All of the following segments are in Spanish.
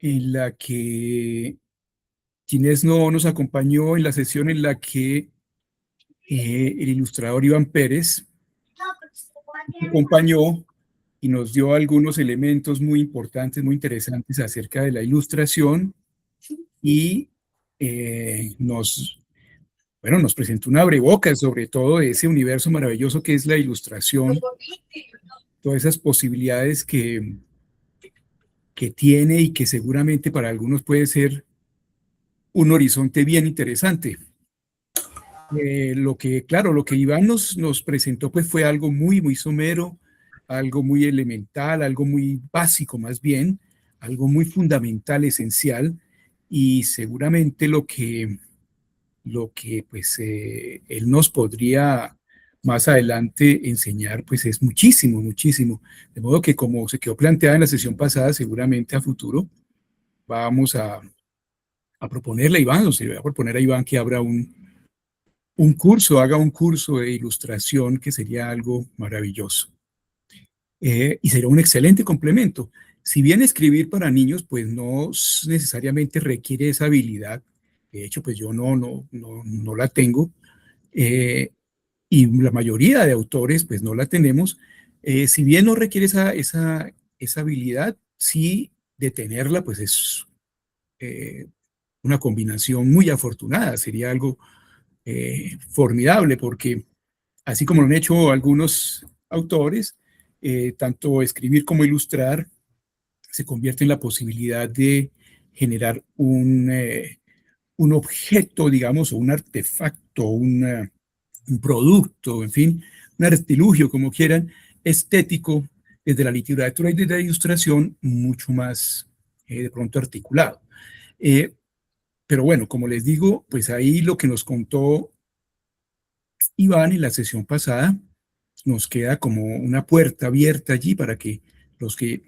en la que Ginés no nos acompañó en la sesión en la que el ilustrador Iván Pérez nos acompañó y nos dio algunos elementos muy importantes, muy interesantes acerca de la ilustración y nos presentó una abrebocas sobre todo de ese universo maravilloso que es la ilustración, todas esas posibilidades que tiene y que seguramente para algunos puede ser un horizonte bien interesante. Lo que Iván nos presentó pues fue algo muy somero, algo muy elemental, algo muy básico más bien, algo muy fundamental, esencial, y seguramente lo que pues él nos podría más adelante enseñar pues es muchísimo. De modo que como se quedó planteada en la sesión pasada, seguramente a futuro vamos a proponerle a Iván, o se le va a proponer a Iván que abra un curso, haga un curso de ilustración que sería algo maravilloso. Y sería un excelente complemento. Si bien escribir para niños, pues no necesariamente requiere esa habilidad. De hecho, pues yo no la tengo. Y la mayoría de autores, pues no la tenemos. Si bien no requiere esa habilidad, sí de tenerla, pues es una combinación muy afortunada. Sería algo formidable porque así como lo han hecho algunos autores, tanto escribir como ilustrar se convierte en la posibilidad de generar un objeto, digamos, o un artefacto, un producto, en fin, un artilugio, como quieran, estético, desde la literatura y desde la ilustración, mucho más de pronto articulado. Eh, pero bueno, como les digo, pues ahí lo que nos contó Iván en la sesión pasada nos queda como una puerta abierta allí para que los que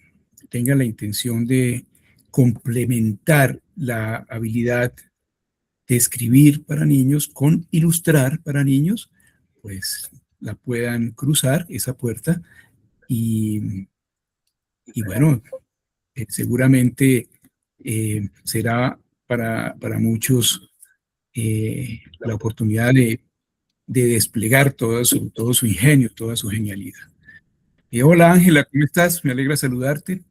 tengan la intención de complementar la habilidad de escribir para niños con ilustrar para niños, pues la puedan cruzar esa puerta y, y bueno, seguramente será para muchos la oportunidad de desplegar todo su ingenio, toda su genialidad. Hola Ángela, ¿cómo estás? Me alegra saludarte.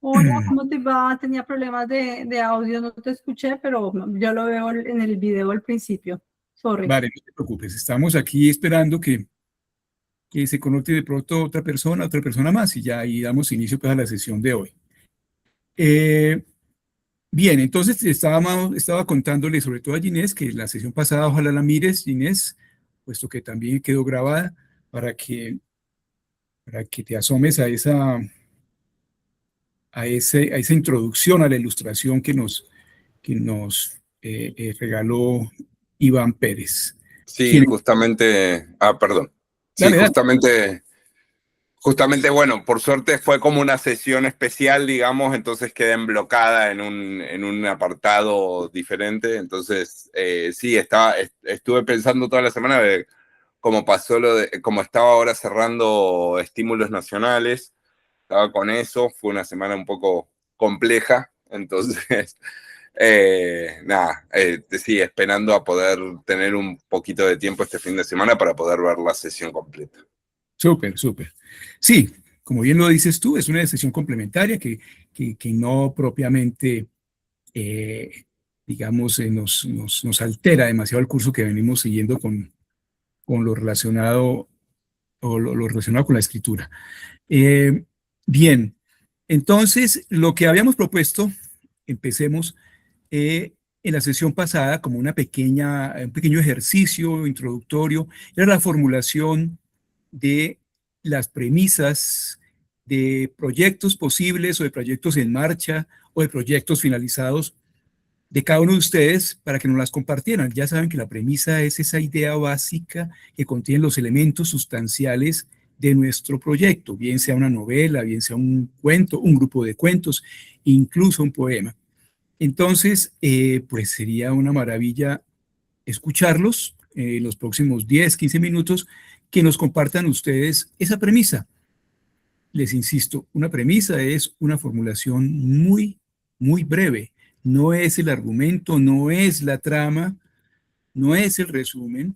Hola, ¿cómo te va? Tenía problemas de audio, no te escuché, pero yo lo veo en el video al principio. Sorry. Vale, no te preocupes, estamos aquí esperando que se conecte de pronto otra persona más y ya ahí damos inicio pues, a la sesión de hoy. Eh, bien, entonces estaba contándole sobre todo a Ginés que la sesión pasada ojalá la mires, Ginés, puesto que también quedó grabada para para que te asomes a esa introducción a la ilustración que nos regaló Iván Pérez. Sí, Quien, justamente, perdón. Sí, dale, dale. justamente, bueno, por suerte fue como una sesión especial, digamos, entonces quedé embloquada en un apartado diferente. Entonces, sí, estuve pensando toda la semana de cómo pasó cómo estaba ahora cerrando estímulos nacionales. Estaba con eso, fue una semana un poco compleja, entonces, nada, sí, esperando a poder tener un poquito de tiempo este fin de semana para poder ver la sesión completa. Súper. Sí, como bien lo dices tú, es una decisión complementaria que no propiamente, eh, digamos, nos altera demasiado el curso que venimos siguiendo con lo relacionado o lo relacionado con la escritura. Eh, bien, entonces lo que habíamos propuesto, empecemos en la sesión pasada como un pequeño ejercicio introductorio, era la formulación de las premisas de proyectos posibles o de proyectos en marcha o de proyectos finalizados de cada uno de ustedes para que nos las compartieran. Ya saben que la premisa es esa idea básica que contiene los elementos sustanciales de nuestro proyecto, bien sea una novela, bien sea un cuento, un grupo de cuentos, incluso un poema. Entonces, pues sería una maravilla escucharlos en los próximos 10, 15 minutos, que nos compartan ustedes esa premisa. les insisto, una premisa es una formulación muy, muy breve. No es el argumento, no es la trama, no es el resumen,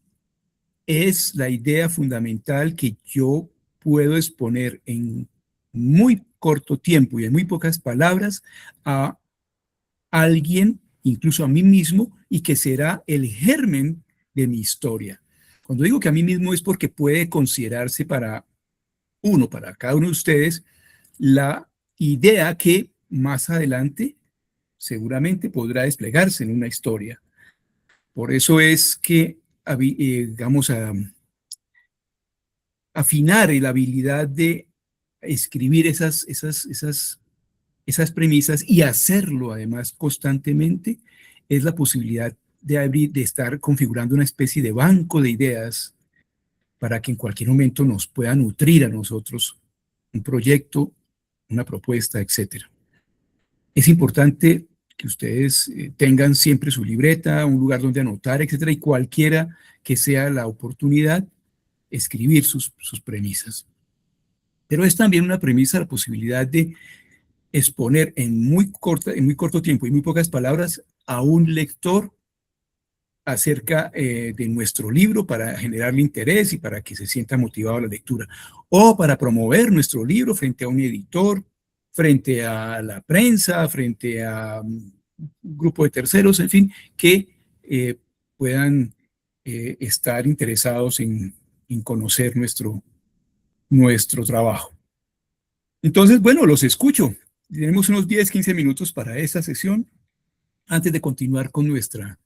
es la idea fundamental que yo puedo exponer en muy corto tiempo y en muy pocas palabras a alguien, incluso a mí mismo, y que será el germen de mi historia. Cuando digo que a mí mismo es porque puede considerarse para cada uno de ustedes, la idea que más adelante seguramente podrá desplegarse en una historia. Por eso es que, digamos, afinar la habilidad de escribir esas premisas y hacerlo además constantemente es la posibilidad de estar configurando una especie de banco de ideas para que en cualquier momento nos pueda nutrir a nosotros un proyecto, una propuesta, etcétera. Es importante que ustedes tengan siempre su libreta, un lugar donde anotar, etcétera, y cualquiera que sea la oportunidad, escribir sus premisas. Pero es también una premisa la posibilidad de exponer en muy corto tiempo y muy pocas palabras a un lector acerca de nuestro libro para generarle interés y para que se sienta motivado a la lectura, o para promover nuestro libro frente a un editor, frente a la prensa, frente a un grupo de terceros, en fin, que puedan estar interesados en conocer nuestro trabajo. Entonces, bueno, los escucho. Tenemos unos 10, 15 minutos para esta sesión antes de continuar con nuestra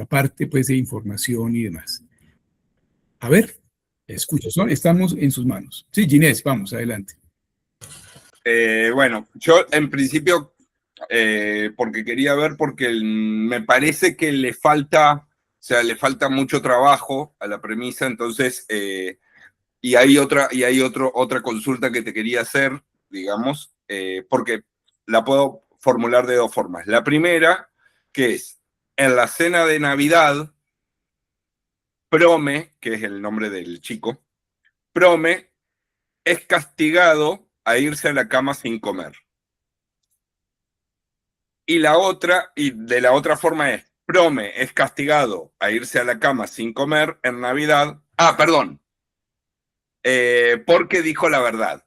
parte pues, de información y demás. A ver, escucho, estamos en sus manos. Sí, Ginés, vamos, adelante. Bueno, yo en principio, porque quería ver, porque me parece que le falta mucho trabajo a la premisa, entonces, y hay otra consulta que te quería hacer, digamos, porque la puedo formular de dos formas. La primera, que es, en la cena de Navidad, Prome, que es el nombre del chico, Prome es castigado a irse a la cama sin comer. Y de la otra forma es, Prome es castigado a irse a la cama sin comer en Navidad. Ah, perdón. Porque dijo la verdad.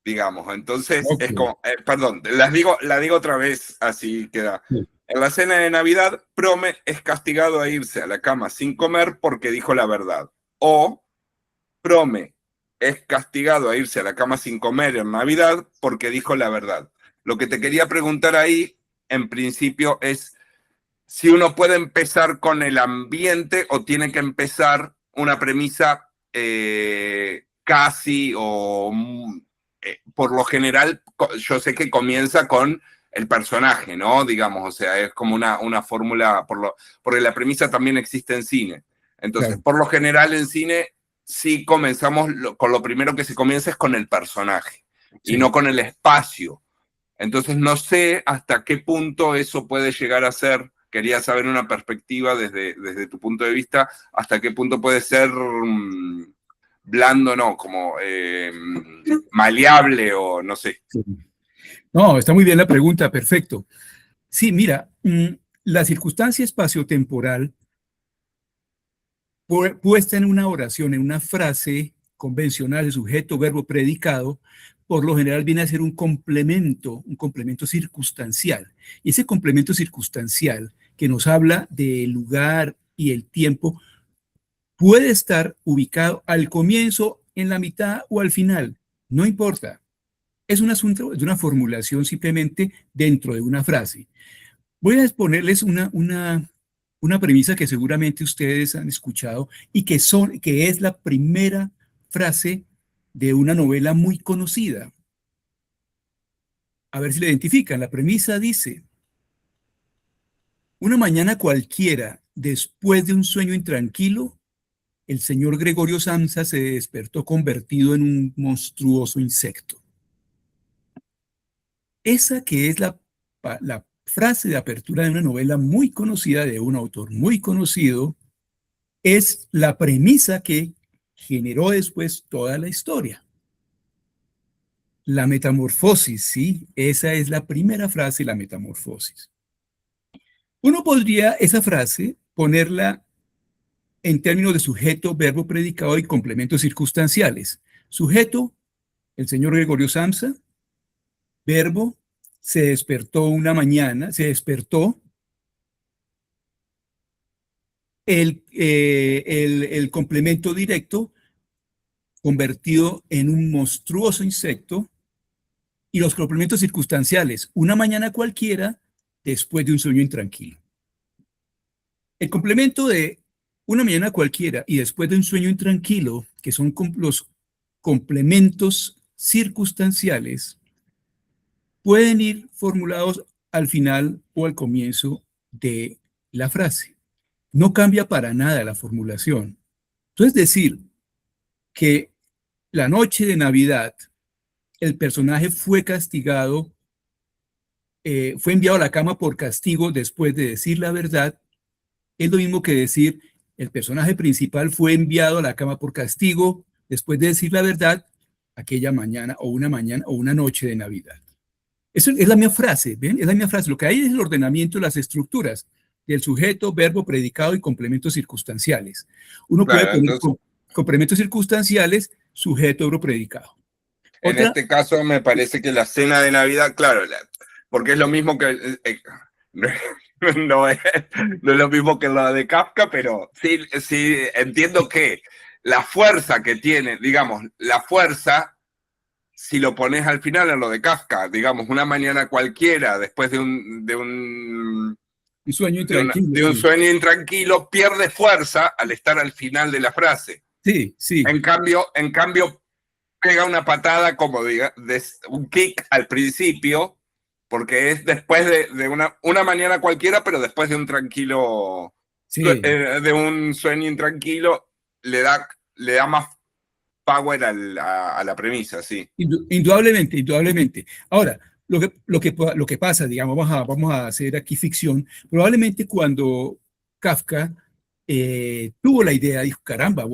Digamos, entonces Okay. es como, perdón, la digo otra vez, así queda. Sí. En la cena de Navidad, Prome es castigado a irse a la cama sin comer porque dijo la verdad. O Prome es castigado a irse a la cama sin comer en Navidad porque dijo la verdad. Lo que te quería preguntar ahí, en principio, es si uno puede empezar con el ambiente o tiene que empezar una premisa casi o por lo general, yo sé que comienza con el personaje, ¿no? Digamos, o sea, es como una fórmula, porque la premisa también existe en cine. Entonces, Claro. por lo general en cine sí comenzamos, con lo primero que se comienza es con el personaje y Sí. no con el espacio. Entonces, no sé hasta qué punto eso puede llegar a ser. Quería saber una perspectiva desde tu punto de vista, hasta qué punto puede ser blando, no, como maleable o no sé. Sí. No, está muy bien la pregunta, perfecto. Sí, mira, la circunstancia espaciotemporal puesta en una oración, en una frase convencional de sujeto, verbo, predicado, por lo general viene a ser un complemento circunstancial. Y ese complemento circunstancial que nos habla del lugar y el tiempo puede estar ubicado al comienzo, en la mitad o al final. No importa. Es un asunto de una formulación simplemente dentro de una frase. Voy a exponerles una premisa que seguramente ustedes han escuchado y que es la primera frase de una novela muy conocida. A ver si la identifican. La premisa dice: una mañana cualquiera, después de un sueño intranquilo, el señor Gregorio Samsa se despertó convertido en un monstruoso insecto. Esa que es la frase de apertura de una novela muy conocida, de un autor muy conocido, es la premisa que generó después toda la historia. La metamorfosis, ¿sí? Esa es la primera frase, la metamorfosis. Uno podría esa frase ponerla en términos de sujeto, verbo, predicado y complementos circunstanciales. Sujeto, el señor Gregorio Samsa. Verbo, se despertó una mañana, se despertó. El complemento directo convertido en un monstruoso insecto, y los complementos circunstanciales, una mañana cualquiera después de un sueño intranquilo. El complemento de una mañana cualquiera y después de un sueño intranquilo, que son los complementos circunstanciales, pueden ir formulados al final o al comienzo de la frase. No cambia para nada la formulación. Entonces, decir que la noche de Navidad el personaje fue castigado, fue enviado a la cama por castigo después de decir la verdad, es lo mismo que decir el personaje principal fue enviado a la cama por castigo después de decir la verdad aquella mañana o una noche de Navidad. Eso es la misma frase, ¿ven? Es la misma frase. Lo que hay es el ordenamiento de las estructuras del sujeto, verbo, predicado y complementos circunstanciales. Uno puede poner complementos circunstanciales, sujeto, verbo, predicado. En este caso me parece que la cena de Navidad, claro, porque es lo mismo que... no es lo mismo que la de Kafka, pero sí entiendo que la fuerza que tiene, digamos, la fuerza, si lo pones al final en lo de Kafka, digamos, una mañana cualquiera, después de un sueño intranquilo, de un sueño intranquilo, pierde fuerza al estar al final de la frase. Sí, sí. En cambio pega una patada como un kick al principio, porque es después de una mañana cualquiera, pero después de un tranquilo, sí. De un sueño intranquilo, le da más power a la premisa, sí. Indudablemente. Ahora, lo que pasa, digamos, vamos a hacer aquí ficción, probablemente cuando Kafka tuvo la idea, dijo, caramba,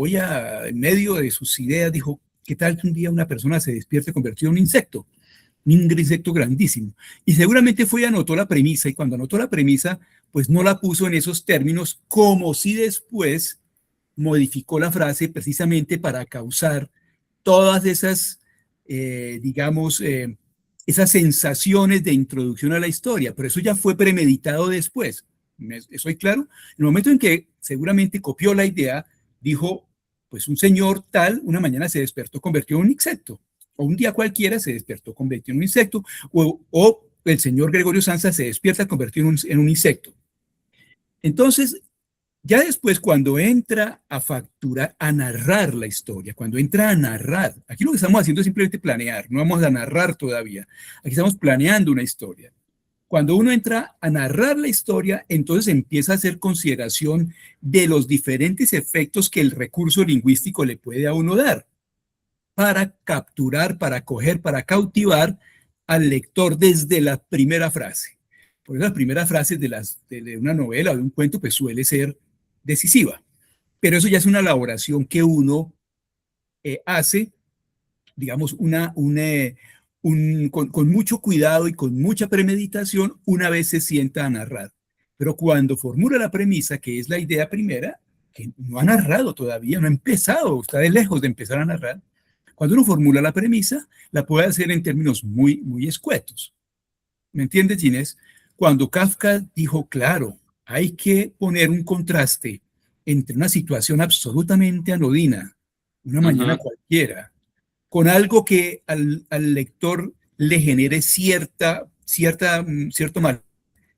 en medio de sus ideas, dijo, ¿qué tal que un día una persona se despierte convertido en un insecto grandísimo? Y seguramente fue y anotó la premisa, y cuando anotó la premisa, pues no la puso en esos términos, como si después modificó la frase precisamente para causar todas esas, esas sensaciones de introducción a la historia, pero eso ya fue premeditado después. ¿Estoy claro? En el momento en que seguramente copió la idea, dijo, pues un señor tal, una mañana se despertó convertido en un insecto, o un día cualquiera se despertó convertido en un insecto, o el señor Gregorio Samsa se despierta convertido en un insecto. Entonces, ya después, cuando entra a facturar, a narrar la historia, cuando entra a narrar, aquí lo que estamos haciendo es simplemente planear, no vamos a narrar todavía, aquí estamos planeando una historia. Cuando uno entra a narrar la historia, entonces empieza a hacer consideración de los diferentes efectos que el recurso lingüístico le puede a uno dar para capturar, para acoger, para cautivar al lector desde la primera frase. Por eso la primera frase de una novela o de un cuento pues suele ser decisiva. Pero eso ya es una elaboración que uno hace, digamos, con mucho cuidado y con mucha premeditación una vez se sienta a narrar. Pero cuando formula la premisa, que es la idea primera, que no ha narrado todavía, no ha empezado, está de lejos de empezar a narrar, cuando uno formula la premisa, la puede hacer en términos muy, muy escuetos. ¿Me entiendes, Ginés? Cuando Kafka dijo, claro, hay que poner un contraste entre una situación absolutamente anodina, una mañana cualquiera, con algo que al lector le genere cierto mal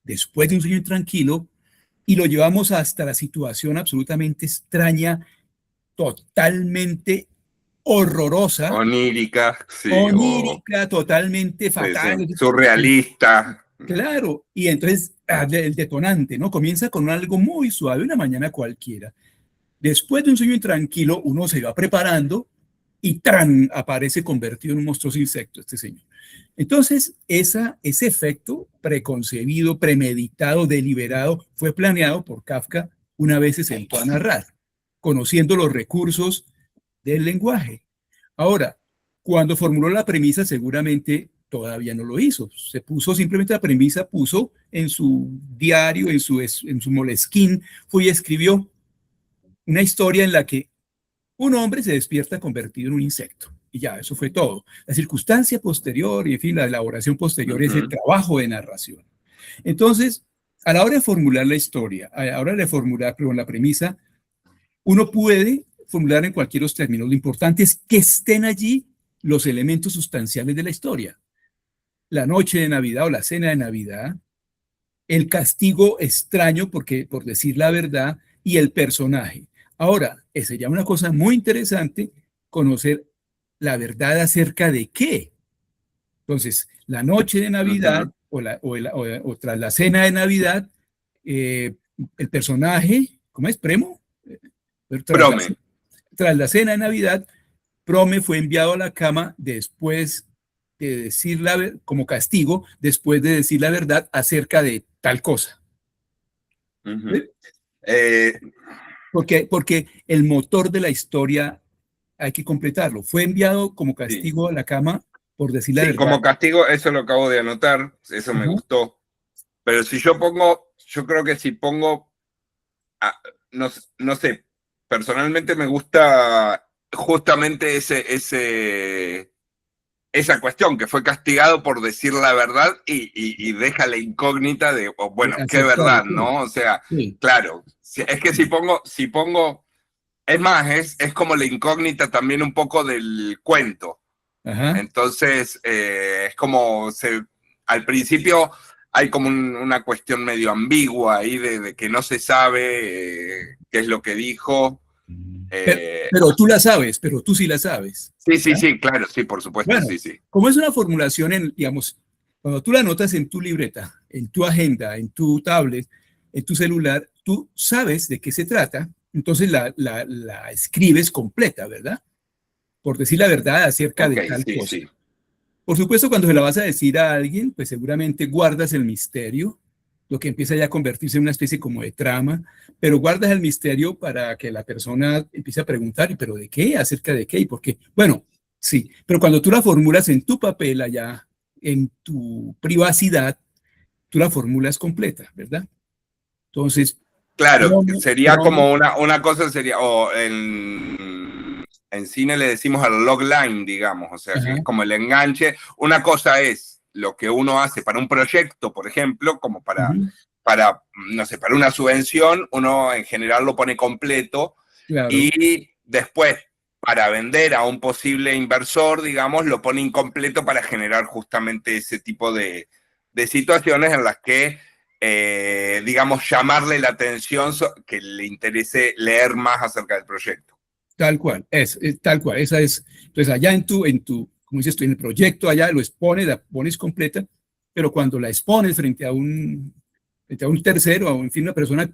después de un sueño intranquilo, y lo llevamos hasta la situación absolutamente extraña, totalmente horrorosa. Onírica, sí. Onírica, totalmente fatal. Sí. Surrealista. Claro, y entonces el detonante, ¿no? Comienza con algo muy suave, una mañana cualquiera. Después de un sueño intranquilo, uno se va preparando y ¡tran! Aparece convertido en un monstruoso insecto este señor. Entonces, ese efecto preconcebido, premeditado, deliberado, fue planeado por Kafka una vez se sentó a narrar. conociendo los recursos del lenguaje. Ahora, cuando formuló la premisa, seguramente todavía no lo hizo. Se puso simplemente la premisa, puso en su diario, en su Moleskine, fue y escribió una historia en la que un hombre se despierta convertido en un insecto. Y ya, eso fue todo. La circunstancia posterior y, en fin, la elaboración posterior es el trabajo de narración. Entonces, a la hora de formular la historia, a la hora de formular la premisa, uno puede formular en cualquier los términos. Lo importante es que estén allí los elementos sustanciales de la historia. La noche de Navidad o la cena de Navidad, el castigo extraño, porque, por decir la verdad, y el personaje. Ahora, sería una cosa muy interesante conocer la verdad acerca de qué. Entonces, la noche de Navidad o tras la cena de Navidad, el personaje, ¿cómo es? ¿Premo? Prome. Tras la cena de Navidad, Prome fue enviado a la cama después de decir como castigo, después de decir la verdad acerca de tal cosa. Porque el motor de la historia hay que completarlo. Fue enviado como castigo a la cama por decir la verdad. Como castigo, eso lo acabo de anotar, eso me gustó. Pero si yo creo que si pongo, no sé, personalmente me gusta justamente esa cuestión, que fue castigado por decir la verdad y deja la incógnita de, qué verdad, ¿no? O sea, claro, es que si pongo, es más, es como la incógnita también un poco del cuento. Entonces, es como, al principio hay como una cuestión medio ambigua ahí de que no se sabe qué es lo que dijo. Pero tú la sabes, pero tú sí la sabes. Sí, claro, sí, por supuesto, bueno, sí. Como es una formulación, digamos, cuando tú la anotas en tu libreta, en tu agenda, en tu tablet, en tu celular, tú sabes de qué se trata, entonces la escribes completa, ¿verdad? Por decir la verdad acerca de tal cosa. Sí. Por supuesto, cuando se la vas a decir a alguien, pues seguramente guardas el misterio, lo que empieza ya a convertirse en una especie como de trama, pero guardas el misterio para que la persona empiece a preguntar, ¿pero de qué? ¿Acerca de qué? ¿Y por qué? Bueno, sí, pero cuando tú la formulas en tu papel allá, en tu privacidad, tú la formulas completa, ¿verdad? Entonces... Claro, sería como una cosa, sería, o en cine le decimos al logline, digamos, o sea, que es como el enganche. Una cosa es lo que uno hace para un proyecto, por ejemplo, como para no sé, para una subvención, uno en general lo pone completo, y después, para vender a un posible inversor, digamos, lo pone incompleto para generar justamente ese tipo de situaciones en las que, digamos, llamarle la atención, que le interese leer más acerca del proyecto. Tal cual, tal cual, esa es. Entonces, allá en tu, como dices tú, en el proyecto, allá lo expones, la pones completa, pero cuando la expones frente a un tercero, o en fin, una persona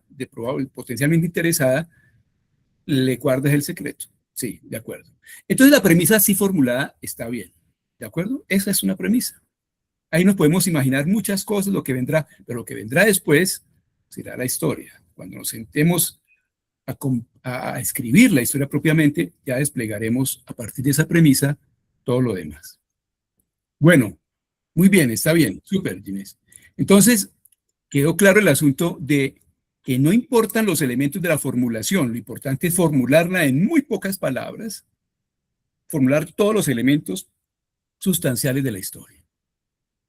potencialmente interesada, le guardas el secreto. Sí, de acuerdo. Entonces, la premisa así formulada está bien, ¿de acuerdo? Esa es una premisa. Ahí nos podemos imaginar muchas cosas, lo que vendrá, pero lo que vendrá después será la historia. Cuando nos sentemos a escribir la historia propiamente, ya desplegaremos a partir de esa premisa todo lo demás. Bueno, muy bien, está bien, súper, Ginés. Entonces, quedó claro el asunto de que no importan los elementos de la formulación, lo importante es formularla en muy pocas palabras, formular todos los elementos sustanciales de la historia.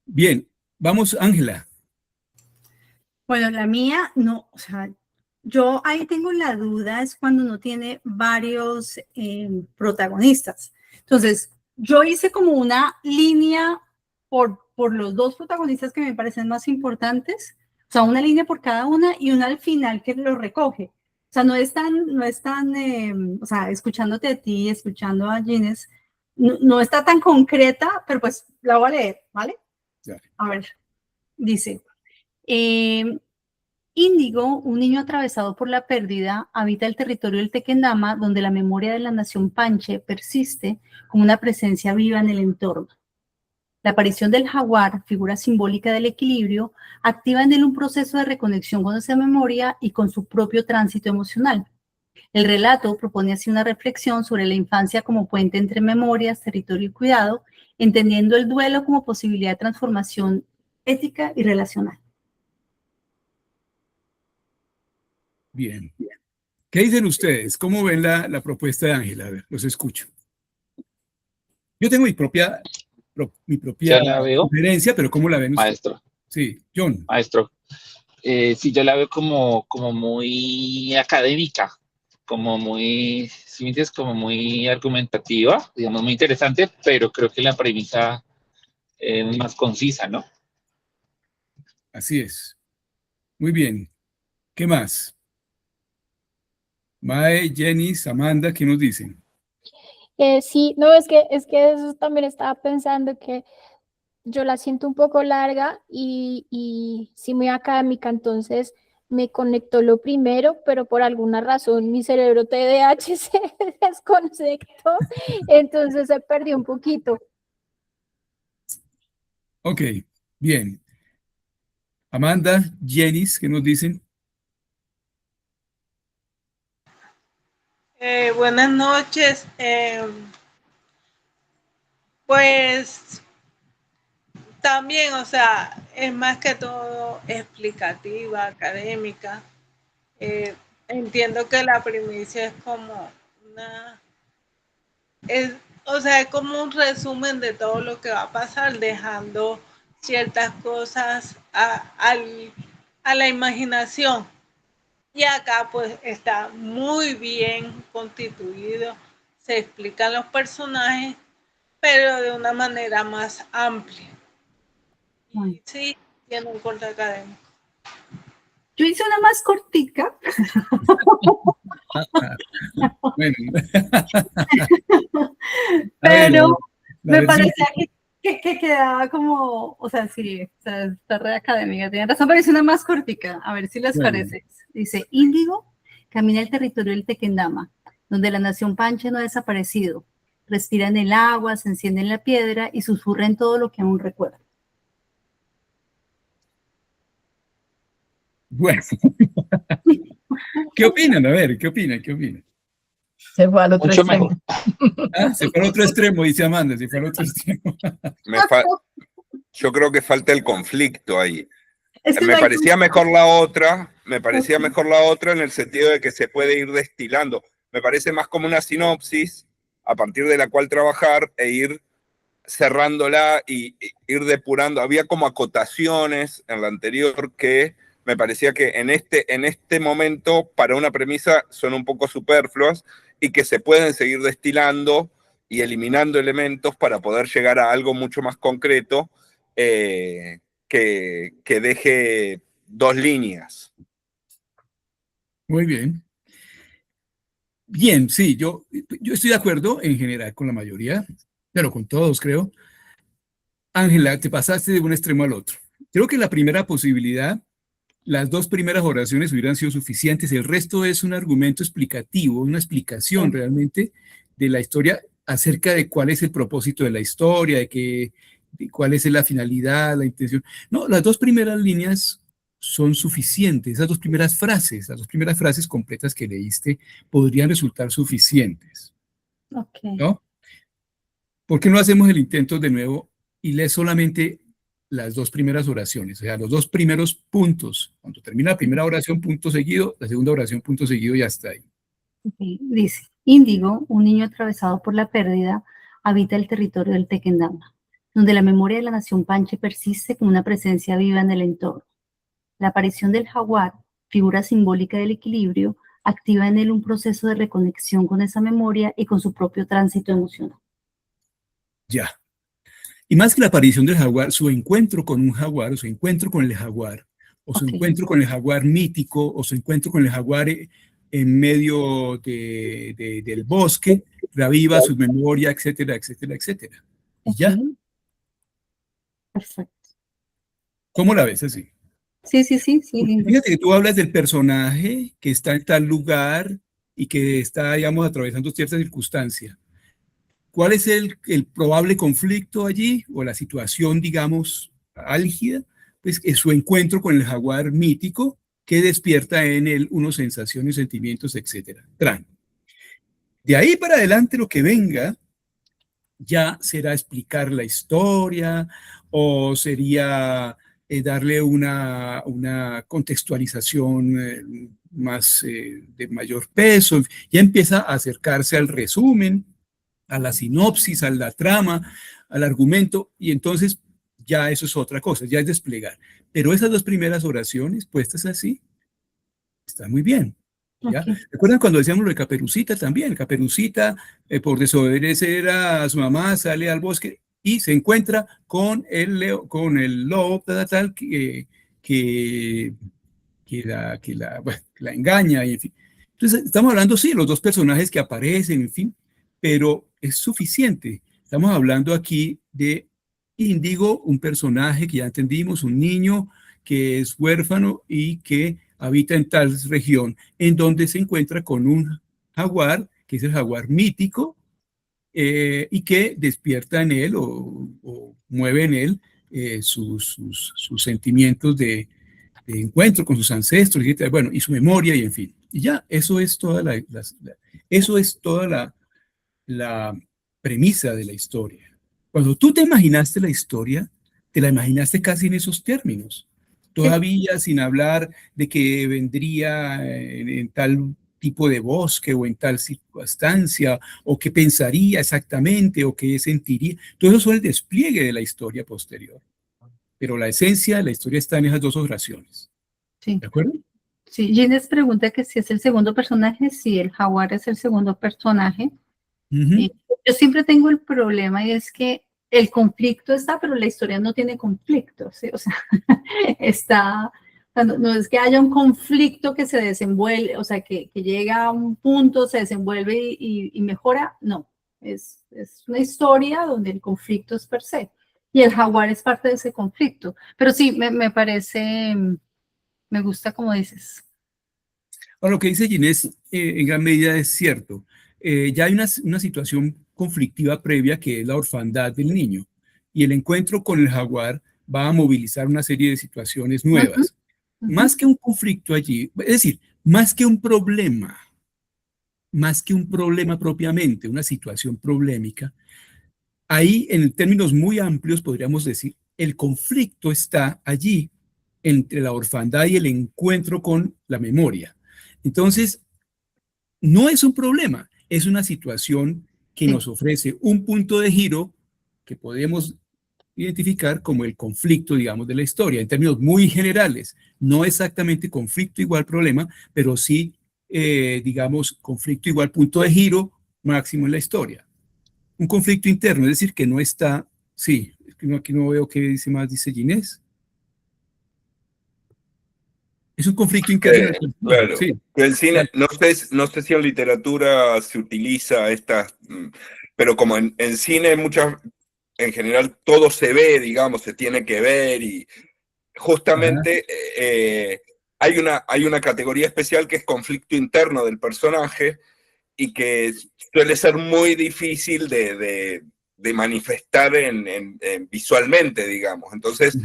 Bien, vamos, Ángela. Bueno, la mía, no, o sea, yo ahí tengo la duda, es cuando uno tiene varios protagonistas. Entonces, yo hice como una línea por los dos protagonistas que me parecen más importantes, o sea, una línea por cada una y una al final que lo recoge. O sea, no es tan, o sea, escuchándote a ti, escuchando a Ginés, no está tan concreta, pero pues la voy a leer, ¿vale? A ver, dice... Índigo, un niño atravesado por la pérdida, habita el territorio del Tequendama, donde la memoria de la nación Panche persiste como una presencia viva en el entorno. La aparición del jaguar, figura simbólica del equilibrio, activa en él un proceso de reconexión con esa memoria y con su propio tránsito emocional. El relato propone así una reflexión sobre la infancia como puente entre memorias, territorio y cuidado, entendiendo el duelo como posibilidad de transformación ética y relacional. Bien. ¿Qué dicen ustedes? ¿Cómo ven la propuesta de Ángela? A ver, los escucho. Yo tengo mi propia Ya la veo, sugerencia, pero ¿cómo la ven ustedes? maestro, Sí, John. maestro. Sí, yo la veo como muy académica, como muy, si me entiendes, como muy argumentativa, digamos, muy interesante, pero creo que la premisa es más concisa, ¿no? Así es. Muy bien. ¿Qué más? Mae, Jenny, Amanda, ¿qué nos dicen? Sí, no, es que eso también estaba pensando que yo la siento un poco larga y sí muy académica, entonces me conectó lo primero, pero por alguna razón mi cerebro TDAH se desconectó, entonces se perdió un poquito. Ok, bien. Amanda, Jenny, ¿qué nos dicen? Buenas noches. Pues también, o sea, es más que todo explicativa, académica. Entiendo que la primicia es como o sea, es como un resumen de todo lo que va a pasar, dejando ciertas cosas a la imaginación. Y acá pues está muy bien constituido, se explican los personajes, pero de una manera más amplia. Y sí, tiene un corte académico. Yo hice una más cortica. Bueno. Pero me versión- parecía que quedaba como, o sea, sí, o sea, está re académica, tiene razón, pero es una más cortica, a ver si les Bueno. parece. Dice, Índigo camina el territorio del Tequendama, donde la nación Panche no ha desaparecido. Respira en el agua, se enciende en la piedra y susurra en todo lo que aún recuerda. Bueno. ¿Qué opinan? A ver, ¿qué opinan? ¿Qué opinan? Se fue al otro Mucho extremo. mejor. Ah, se fue al otro extremo, dice Amanda, se fue al otro extremo. Yo creo que falta el conflicto ahí. Es que Me no hay- parecía mejor la otra, en el sentido de que se puede ir destilando. Me parece más como una sinopsis a partir de la cual trabajar e ir cerrándola y ir depurando. Había como acotaciones en la anterior que me parecía que en este momento para una premisa son un poco superfluas y que se pueden seguir destilando y eliminando elementos para poder llegar a algo mucho más concreto que deje dos líneas. Muy bien. Bien, sí, yo estoy de acuerdo en general con la mayoría, pero con todos creo. Ángela, te pasaste de un extremo al otro. Creo que la primera posibilidad, las dos primeras oraciones hubieran sido suficientes, el resto es un argumento explicativo, una explicación realmente de la historia acerca de cuál es el propósito de la historia, de cuál es la finalidad, la intención. No, las dos primeras líneas son suficientes, esas dos primeras frases, las dos primeras frases completas que leíste podrían resultar suficientes, Ok. ¿no? ¿Por qué no hacemos el intento de nuevo y lees solamente las dos primeras oraciones? O sea, los dos primeros puntos. Cuando termina la primera oración, punto seguido, la segunda oración, punto seguido, y hasta ahí. Okay. Dice, Índigo, un niño atravesado por la pérdida, habita el territorio del Tequendama, donde la memoria de la nación Panche persiste como una presencia viva en el entorno. La aparición del jaguar, figura simbólica del equilibrio, activa en él un proceso de reconexión con esa memoria y con su propio tránsito emocional. Ya. Y más que la aparición del jaguar, su encuentro con un jaguar, o su encuentro con el jaguar, o su encuentro con el jaguar mítico, o su encuentro con el jaguar en medio del bosque, reaviva su memoria, etcétera, etcétera, etcétera. Y ya. Perfecto. ¿Cómo la ves así? Sí. Fíjate que tú hablas del personaje que está en tal lugar y que está, digamos, atravesando cierta circunstancia. ¿Cuál es el probable conflicto allí o la situación, digamos, álgida? Pues es su encuentro con el jaguar mítico que despierta en él unas sensaciones, sentimientos, etcétera. De ahí para adelante lo que venga ya será explicar la historia o sería darle una contextualización de mayor peso. Ya empieza a acercarse al resumen, a la sinopsis, a la trama, al argumento, y entonces ya eso es otra cosa, ya es desplegar. Pero esas dos primeras oraciones puestas así, están muy bien. ¿Ya? Ok. ¿Recuerdan cuando decíamos lo de Caperucita también? Caperucita, por desobedecer a su mamá, sale al bosque y se encuentra con el lobo, tal, que bueno, que la engaña, y en fin. Entonces, estamos hablando, sí, los dos personajes que aparecen, en fin, pero es suficiente. Estamos hablando aquí de Índigo, un personaje que ya entendimos, un niño que es huérfano y que habita en tal región, en donde se encuentra con un jaguar, que es el jaguar mítico, y que despierta en él o mueve en él sus sentimientos de encuentro con sus ancestros, etc. Bueno, y su memoria, y en fin. Y ya, eso es toda la premisa de la historia. Cuando tú te imaginaste la historia, te la imaginaste casi en esos términos, todavía sin hablar de que vendría en tal tipo de bosque o en tal circunstancia, o qué pensaría exactamente, o qué sentiría. Todo eso es el despliegue de la historia posterior. Pero la esencia de la historia está en esas dos oraciones. Sí. ¿De acuerdo? Sí, Ginés pregunta que si es el segundo personaje, si el jaguar es el segundo personaje. Uh-huh. Yo siempre tengo el problema y es que el conflicto está, pero la historia no tiene conflicto, ¿sí? O sea, no es que haya un conflicto que se desenvuelve, o sea, que llega a un punto, se desenvuelve y mejora, no, es una historia donde el conflicto es per se, y el jaguar es parte de ese conflicto, pero sí, me parece, me gusta como dices. Ahora, lo que dice Ginés en gran medida es cierto. Ya hay una situación conflictiva previa que es la orfandad del niño, y el encuentro con el jaguar va a movilizar una serie de situaciones nuevas. Más que un conflicto allí, es decir, más que un problema propiamente, una situación problemática, ahí en términos muy amplios podríamos decir, el conflicto está allí entre la orfandad y el encuentro con la memoria. Entonces, no es un problema, es una situación que nos ofrece un punto de giro que podemos identificar como el conflicto, digamos, de la historia, en términos muy generales. No exactamente conflicto igual problema, pero sí, digamos, conflicto igual punto de giro máximo en la historia. Un conflicto interno, es decir, que no está, sí, aquí no veo qué dice más, dice Ginés. Es un conflicto interno. Claro. Sí. El cine, no sé si en literatura se utiliza estas, pero como en cine en general todo se ve, digamos, se tiene que ver, y justamente hay una categoría especial que es conflicto interno del personaje, y que suele ser muy difícil de manifestar visualmente, digamos. Entonces,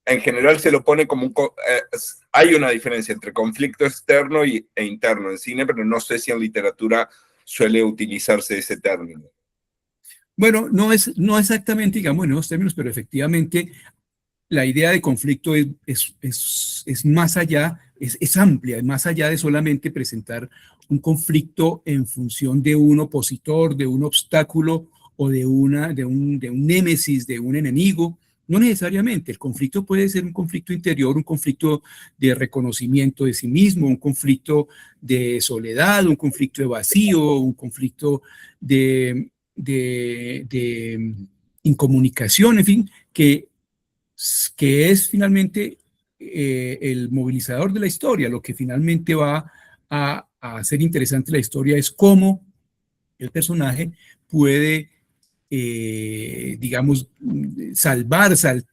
en general se lo pone como hay una diferencia entre conflicto externo e interno en cine, pero no sé si en literatura suele utilizarse ese término. Bueno, no exactamente, digamos, en esos términos, pero efectivamente la idea de conflicto es más allá, es amplia, es más allá de solamente presentar un conflicto en función de un opositor, de un obstáculo o de un némesis, de un enemigo. No necesariamente, el conflicto puede ser un conflicto interior, un conflicto de reconocimiento de sí mismo, un conflicto de soledad, un conflicto de vacío, un conflicto de incomunicación, en fin, que es finalmente el movilizador de la historia. Lo que finalmente va a hacer interesante la historia es cómo el personaje puede, digamos, salvarse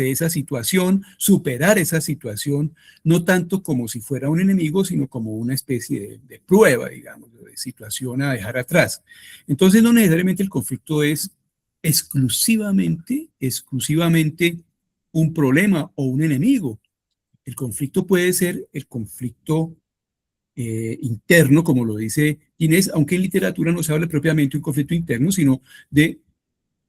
de esa situación, superar esa situación, no tanto como si fuera un enemigo, sino como una especie de prueba, digamos, de situación a dejar atrás. Entonces, no necesariamente el conflicto es exclusivamente un problema o un enemigo. El conflicto puede ser el conflicto interno, como lo dice Inés, aunque en literatura no se habla propiamente de un conflicto interno, sino de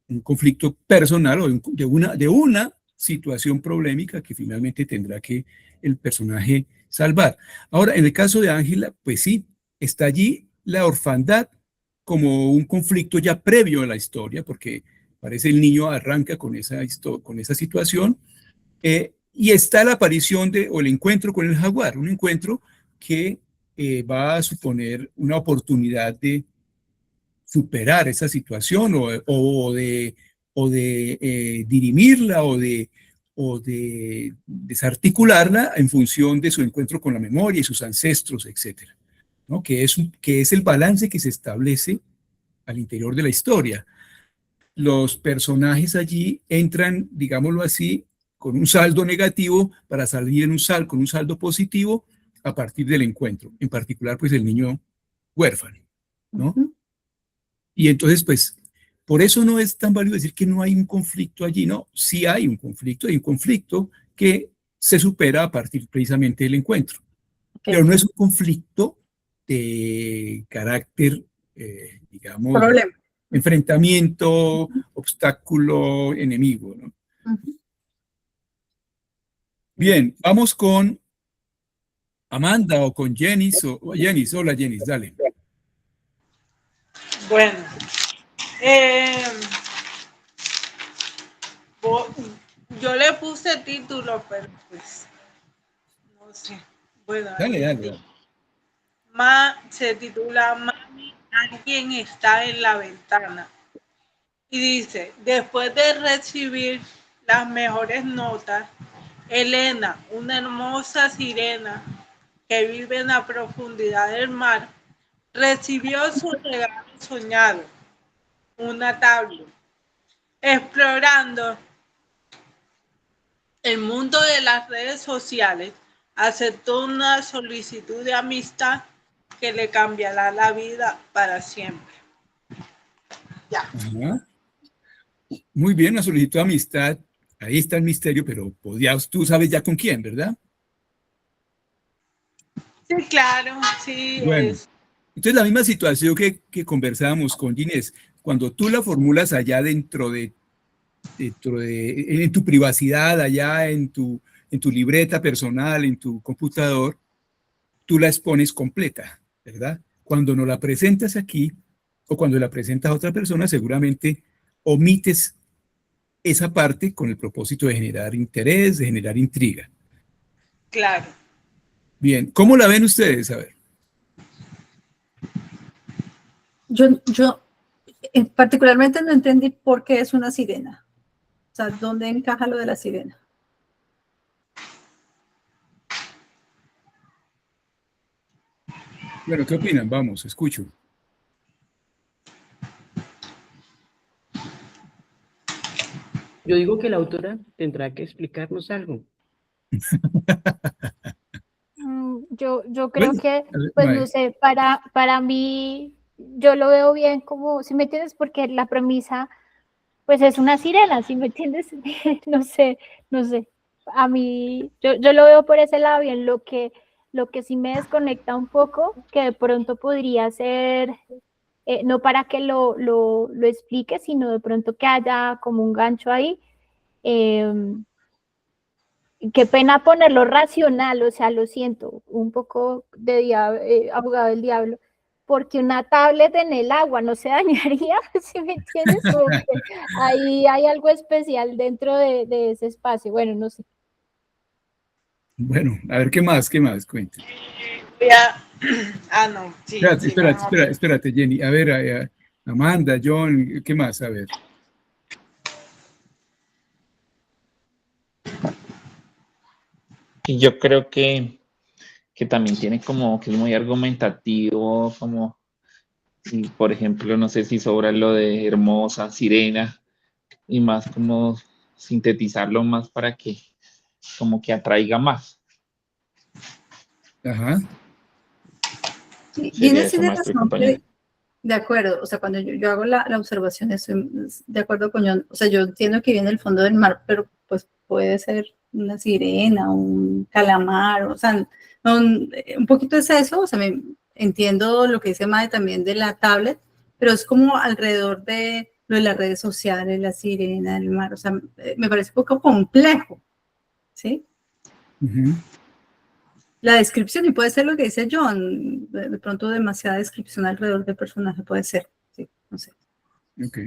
un conflicto personal o de una situación problemática que finalmente tendrá que el personaje salvar. Ahora, en el caso de Ángela, pues sí, está allí la orfandad como un conflicto ya previo a la historia, porque parece el niño arranca con esa situación, y está la aparición o el encuentro con el jaguar, un encuentro que va a suponer una oportunidad de superar esa situación o de dirimirla o de desarticularla en función de su encuentro con la memoria y sus ancestros, etcétera, ¿no? Que es el balance que se establece al interior de la historia. Los personajes allí entran, digámoslo así, con un saldo negativo para salir con un saldo positivo a partir del encuentro, en particular pues el niño huérfano, ¿no? Y entonces pues por eso no es tan válido decir que no hay un conflicto allí, no, sí hay un conflicto que se supera a partir precisamente del encuentro, pero no es un conflicto de carácter, digamos, Problema. enfrentamiento, obstáculo, enemigo, ¿no? Bien, vamos con Amanda o con Jenis. Hola Jenis, dale. Bueno, yo le puse título, pero pues no sé. Bueno, Dale. Se titula Mami, alguien está en la ventana. Y dice, después de recibir las mejores notas, Elena, una hermosa sirena que vive en la profundidad del mar, recibió su regalo soñado, una tablet. Explorando el mundo de las redes sociales, aceptó una solicitud de amistad que le cambiará la vida para siempre. Ya. Ajá. Muy bien, una solicitud de amistad. Ahí está el misterio, pero tú sabes ya con quién, ¿verdad? Sí, claro, sí. Bueno, entonces la misma situación que conversábamos con Ginés, cuando tú la formulas allá en tu privacidad, allá en tu libreta personal, en tu computador, tú la expones completa, ¿verdad? Cuando no la presentas aquí o cuando la presentas a otra persona, seguramente omites esa parte con el propósito de generar interés, de generar intriga. Claro. Bien, ¿cómo la ven ustedes? A ver. Yo particularmente no entendí por qué es una sirena. O sea, ¿dónde encaja lo de la sirena? Bueno, ¿qué opinan? Vamos, escucho. Yo digo que la autora tendrá que explicarnos algo. Yo creo que, pues Mae. no sé, para mí, yo lo veo bien como, ¿sí me entiendes? Porque la premisa, pues es una sirena, ¿sí me entiendes? No sé. A mí, yo lo veo por ese lado bien, lo que sí me desconecta un poco, que de pronto podría ser, no para que lo explique, sino de pronto que haya como un gancho ahí. Qué pena ponerlo racional, o sea, lo siento, un poco de abogado del diablo, porque una tablet en el agua no se dañaría, ¿sí me entiendes? Como que ahí hay algo especial dentro de ese espacio, bueno, no sé. Bueno, a ver, ¿qué más? Cuente. No, sí. Espérate, Jenny. A ver, Amanda, John, ¿qué más? A ver. Y yo creo que también tiene como que es muy argumentativo, como, y por ejemplo, no sé si sobra lo de hermosa, sirena, y más como sintetizarlo más para que como que atraiga más. Ajá. Sí, Sería tiene más razón, de acuerdo, o sea, cuando yo hago la observación, estoy de acuerdo con John, o sea, yo entiendo que viene el fondo del mar, pero pues puede ser una sirena, un calamar, o sea, un poquito es eso, o sea, entiendo lo que dice Mae también de la tablet, pero es como alrededor de lo de las redes sociales, la sirena, el mar, o sea, me parece un poco complejo, ¿sí? Ujú. La descripción, y puede ser lo que dice John, de pronto demasiada descripción alrededor del personaje, puede ser, sí, no sé. Ok.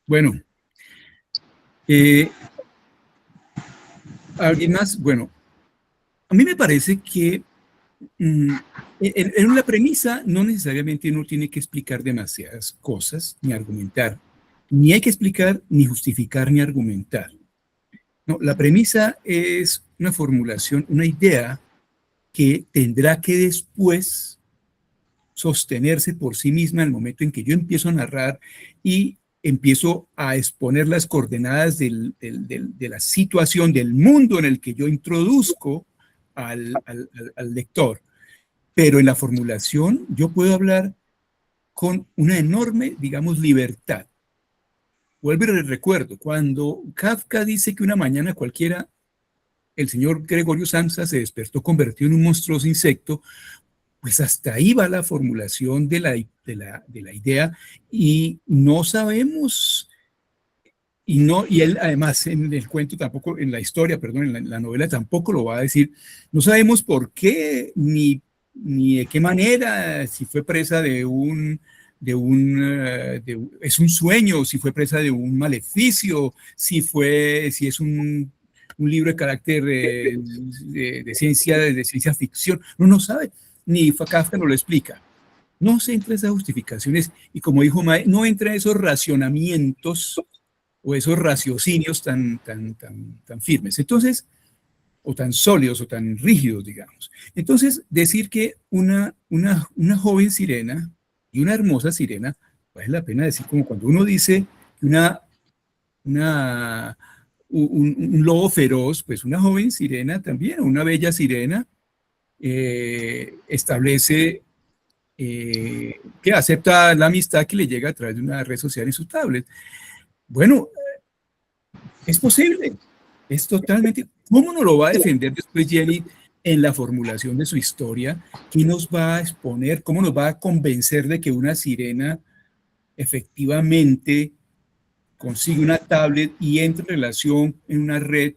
Bueno, ¿alguien más? Bueno, a mí me parece que en la premisa no necesariamente uno tiene que explicar demasiadas cosas ni argumentar. Ni hay que explicar, ni justificar, ni argumentar. No, la premisa es una formulación, una idea que tendrá que después sostenerse por sí misma en el momento en que yo empiezo a narrar y empiezo a exponer las coordenadas de la situación, del mundo en el que yo introduzco al lector. Pero en la formulación yo puedo hablar con una enorme, digamos, libertad. Vuelvo y recuerdo, cuando Kafka dice que una mañana cualquiera el señor Gregorio Samsa se despertó convertido en un monstruoso insecto, pues hasta ahí va la formulación de la idea y no sabemos, y él además en el cuento tampoco, en la historia, perdón, en la novela tampoco lo va a decir, no sabemos por qué, ni de qué manera, si fue presa es un sueño, si fue presa de un maleficio, si es un libro de carácter de ciencia ficción, no sabe, ni Kafka no lo explica. No se entra en esas justificaciones y como dijo Mae, no entra en esos racionamientos o esos raciocinios tan firmes. Entonces, o tan sólidos o tan rígidos, digamos. Entonces, decir que una joven sirena y una hermosa sirena, vale la pena decir como cuando uno dice que un lobo feroz, pues una joven sirena también, una bella sirena, establece que acepta la amistad que le llega a través de una red social en su tablet. Bueno, es posible, es totalmente. ¿Cómo nos lo va a defender después Jenny en la formulación de su historia? ¿Qué nos va a exponer? ¿Cómo nos va a convencer de que una sirena efectivamente consigue una tablet y entra en relación en una red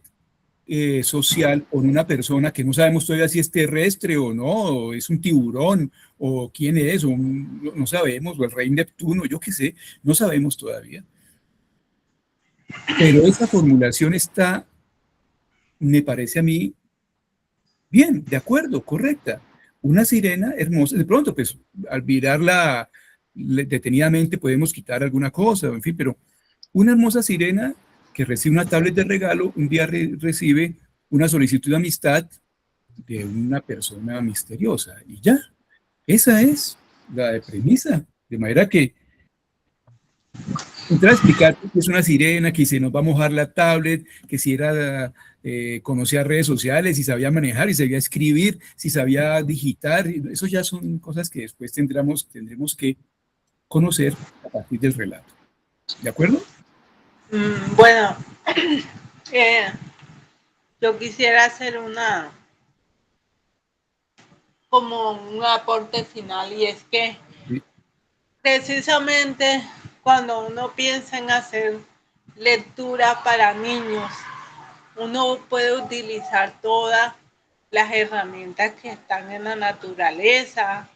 social con una persona que no sabemos todavía si es terrestre o no, o es un tiburón, o quién es, no sabemos, o el rey Neptuno, yo qué sé, no sabemos todavía. Pero esa formulación está, me parece a mí, bien, de acuerdo, correcta. Una sirena hermosa, de pronto, pues, al mirarla detenidamente podemos quitar alguna cosa, en fin, pero una hermosa sirena que recibe una tablet de regalo, un día recibe una solicitud de amistad de una persona misteriosa, y ya, esa es la premisa, de manera que entrar a explicar que es una sirena, que se nos va a mojar la tablet, que si era, conocía redes sociales, si sabía manejar, si sabía escribir, si sabía digitar, eso ya son cosas que después tendremos que conocer a partir del relato. ¿De acuerdo? Bueno, yo quisiera hacer como un aporte final, y es que Sí. precisamente cuando uno piensa en hacer lectura para niños, uno puede utilizar todas las herramientas que están en la naturaleza.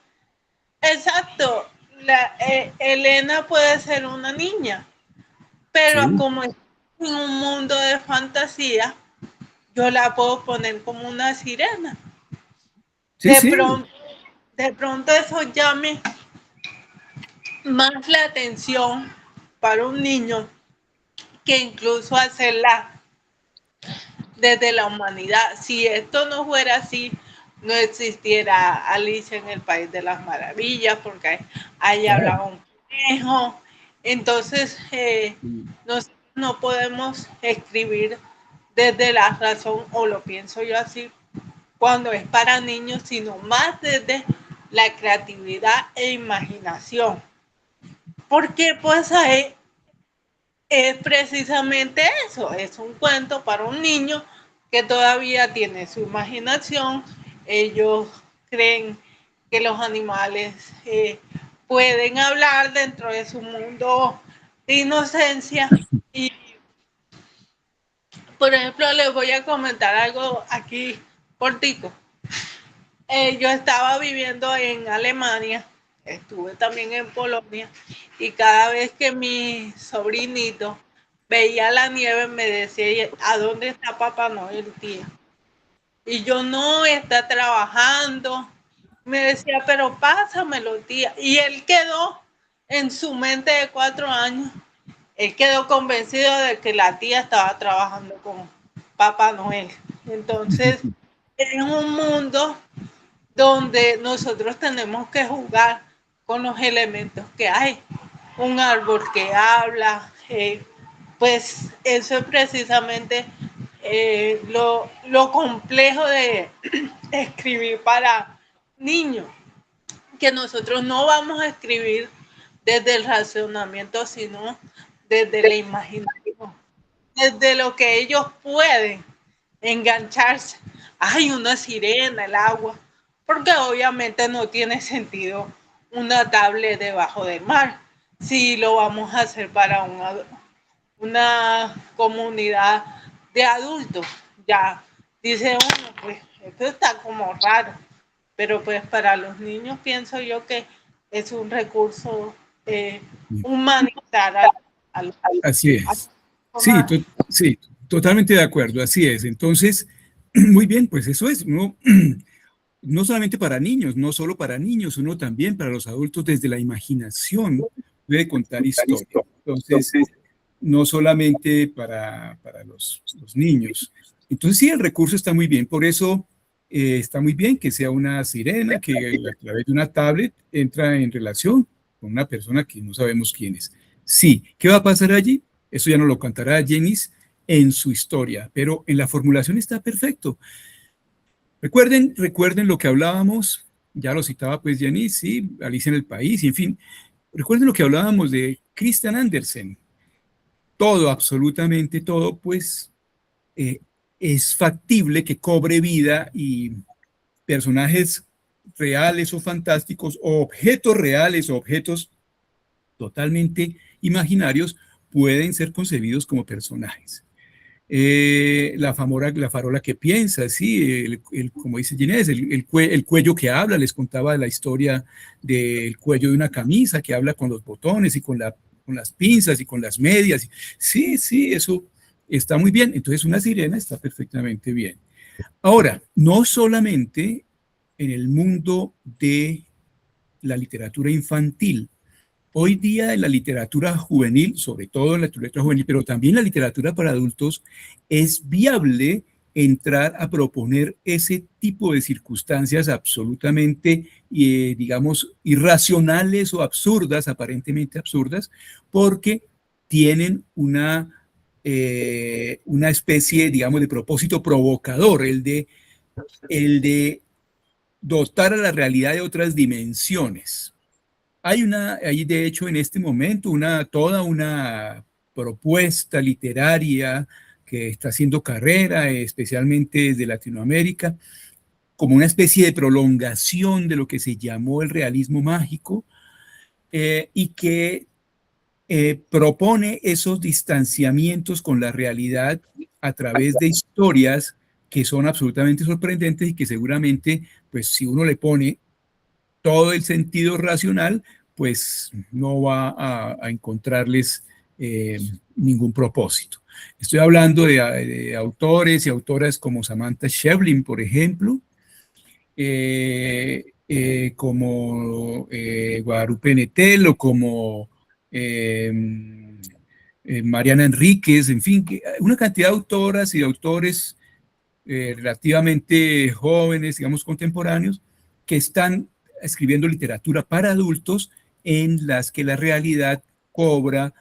Exacto, Elena puede ser una niña, pero Sí. como es en un mundo de fantasía, yo la puedo poner como una sirena. Sí, sí. De pronto eso llame más la atención para un niño que incluso hacerla desde la humanidad. Si esto no fuera así, no existiera Alicia en el País de las Maravillas, porque ahí hablaba un conejo. Entonces, nosotros no podemos escribir desde la razón, o lo pienso yo así, cuando es para niños, sino más desde la creatividad e imaginación. Porque pues ahí es precisamente eso, es un cuento para un niño que todavía tiene su imaginación. Ellos creen que los animales pueden hablar dentro de su mundo de inocencia. Y, por ejemplo, les voy a comentar algo aquí cortico. Yo estaba viviendo en Alemania, estuve también en Polonia, y cada vez que mi sobrinito veía la nieve me decía, ¿a dónde está Papá Noel, tía? Y yo, no, está trabajando. Me decía, pero pásamelo, tía. Y él quedó en su mente de 4 años, él quedó convencido de que la tía estaba trabajando con Papá Noel. Entonces, es un mundo donde nosotros tenemos que jugar con los elementos que hay. Un árbol que habla, pues eso es precisamente lo complejo de escribir para niños, que nosotros no vamos a escribir desde el razonamiento, sino desde la imaginación, desde lo que ellos pueden engancharse. Hay una sirena, el agua, porque obviamente no tiene sentido una tablet debajo del mar si lo vamos a hacer para una comunidad de adultos. Ya dice uno, pues esto está como raro, pero pues para los niños pienso yo que es un recurso humanizar a Así es. Sí, sí, totalmente de acuerdo, así es. Entonces, muy bien, pues eso es, ¿no? No solamente para niños, no solo para niños, uno también para los adultos desde la imaginación puede contar historias. Entonces, no solamente para los niños. Entonces, sí, el recurso está muy bien. Por eso está muy bien que sea una sirena que a través de una tablet entra en relación con una persona que no sabemos quién es. Sí, ¿qué va a pasar allí? Eso ya nos lo contará Jenis en su historia, pero en la formulación está perfecto. Recuerden lo que hablábamos, ya lo citaba pues Jenny, sí, Alicia en el País, y en fin, recuerden lo que hablábamos de Christian Andersen. Todo, absolutamente todo, pues es factible que cobre vida y personajes reales o fantásticos, o objetos reales o objetos totalmente imaginarios pueden ser concebidos como personajes. La farola que piensa, sí, como dice Ginés, el cuello que habla, les contaba la historia del cuello de una camisa que habla con los botones y con las pinzas y con las medias. Sí, sí, eso está muy bien. Entonces una sirena está perfectamente bien. Ahora, no solamente en el mundo de la literatura infantil. Hoy día en la literatura juvenil, sobre todo en la literatura juvenil, pero también en la literatura para adultos, es viable entrar a proponer ese tipo de circunstancias absolutamente, digamos, irracionales o absurdas, aparentemente absurdas, porque tienen una especie, digamos, de propósito provocador, el de dotar a la realidad de otras dimensiones. Hay de hecho en este momento toda una propuesta literaria que está haciendo carrera, especialmente desde Latinoamérica, como una especie de prolongación de lo que se llamó el realismo mágico, y que propone esos distanciamientos con la realidad a través de historias que son absolutamente sorprendentes y que seguramente, pues si uno le pone todo el sentido racional, pues no va a encontrarles ningún propósito. Estoy hablando de autores y autoras como Samantha Schweblin, por ejemplo, como Guadalupe Nettel o como Mariana Enríquez, en fin, una cantidad de autoras y de autores relativamente jóvenes, digamos contemporáneos, que están escribiendo literatura para adultos en las que la realidad cobra,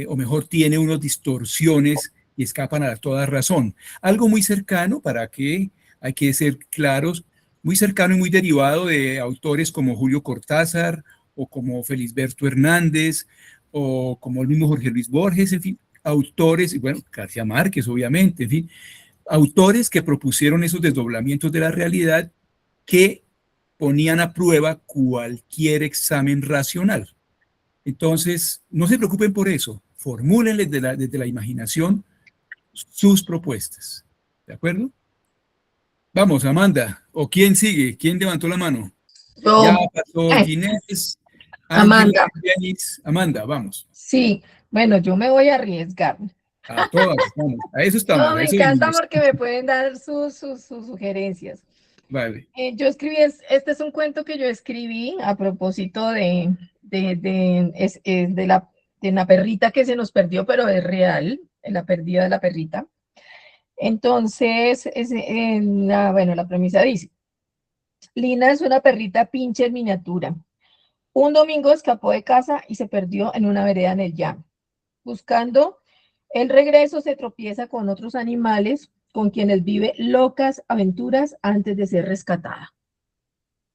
o mejor, tiene unas distorsiones y escapan a toda razón. Algo muy cercano, para que hay que ser claros, muy cercano y muy derivado de autores como Julio Cortázar o como Felisberto Hernández o como el mismo Jorge Luis Borges, en fin, autores, y bueno, García Márquez, obviamente, en fin, autores que propusieron esos desdoblamientos de la realidad que ponían a prueba cualquier examen racional. Entonces, no se preocupen por eso, formúlenles desde la imaginación sus propuestas. ¿De acuerdo? Vamos, Amanda. ¿O quién sigue? ¿Quién levantó la mano? Yo, Ya pasó eh, Ginés, Ángela, Amanda, Yanis. Amanda, vamos. sí, bueno, yo me voy a arriesgar. A todas, vamos. A eso estamos, No, a me eso encanta venimos. porque me pueden dar sus sugerencias. Vale. Yo escribí, este es un cuento que yo escribí a propósito de la perrita que se nos perdió, pero es real, la pérdida de la perrita. Entonces, bueno, la premisa dice, Lina es una perrita pinche en miniatura. Un domingo escapó de casa y se perdió en una vereda en el llano. Buscando el regreso se tropieza con otros animales con quienes vive locas aventuras antes de ser rescatada.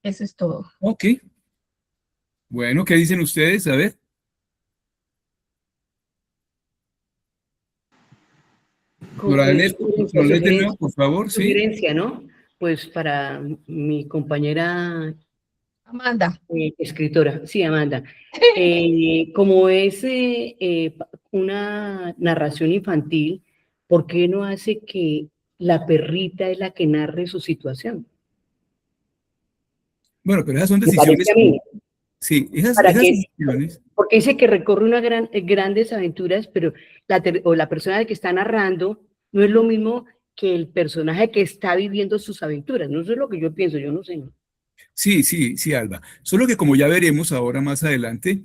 Eso es todo. Ok. Bueno, ¿qué dicen ustedes? A ver. Nora, Sugerencia, ¿nos lees de nuevo, por favor? Sí. sugerencia, ¿no? Pues para mi compañera Amanda. escritora, sí, Amanda. Como es una narración infantil, ¿por qué no hace que la perrita es la que narre su situación? Bueno, pero esas son Me parece decisiones. a mí. Sí, esas Para que, decisiones. porque dice que recorre unas grandes aventuras, pero la persona que está narrando no es lo mismo que el personaje que está viviendo sus aventuras. No, eso es lo que yo pienso, yo no sé. Sí, sí, sí, Alba. Solo que como ya veremos ahora más adelante,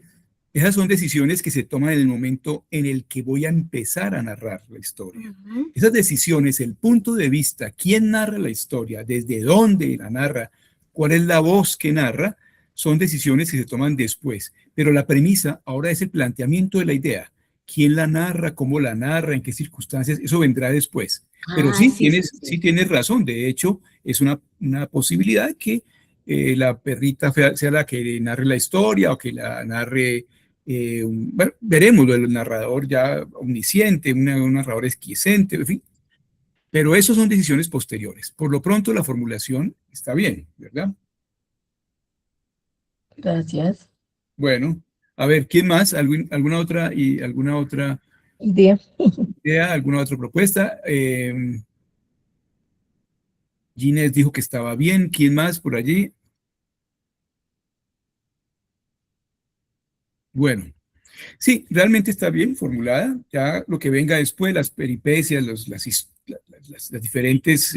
esas son decisiones que se toman en el momento en el que voy a empezar a narrar la historia. Esas decisiones, el punto de vista, quién narra la historia, desde dónde la narra, cuál es la voz que narra, son decisiones que se toman después. Pero la premisa ahora es el planteamiento de la idea. ¿Quién la narra? ¿Cómo la narra? ¿En qué circunstancias? Eso vendrá después. Pero sí, sí tienes razón. De hecho, es una posibilidad que la perrita sea la que narre la historia o que la narre, bueno, veremos el narrador ya omnisciente, un narrador exquisente, en fin. Pero eso son decisiones posteriores. Por lo pronto la formulación está bien, ¿verdad? Gracias. Bueno, a ver, ¿quién más? ¿Alguna otra Idea. idea, alguna otra propuesta? Ginés dijo que estaba bien. ¿Quién más por allí? Bueno, sí, realmente está bien formulada. Ya lo que venga después, las peripecias, las diferentes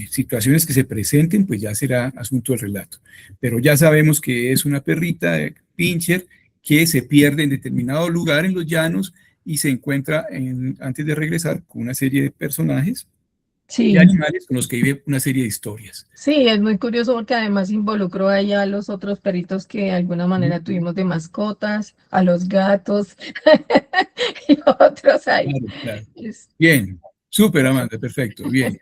situaciones que se presenten, pues ya será asunto del relato. Pero ya sabemos que es una perrita pincher que se pierde en determinado lugar en los llanos y se encuentra antes de regresar con una serie de personajes Sí. y animales con los que vive una serie de historias. Sí, es muy curioso porque además involucró ahí a los otros perritos que de alguna manera tuvimos de mascotas, a los gatos y otros ahí. Claro, claro. Bien, súper, Amanda, perfecto, bien.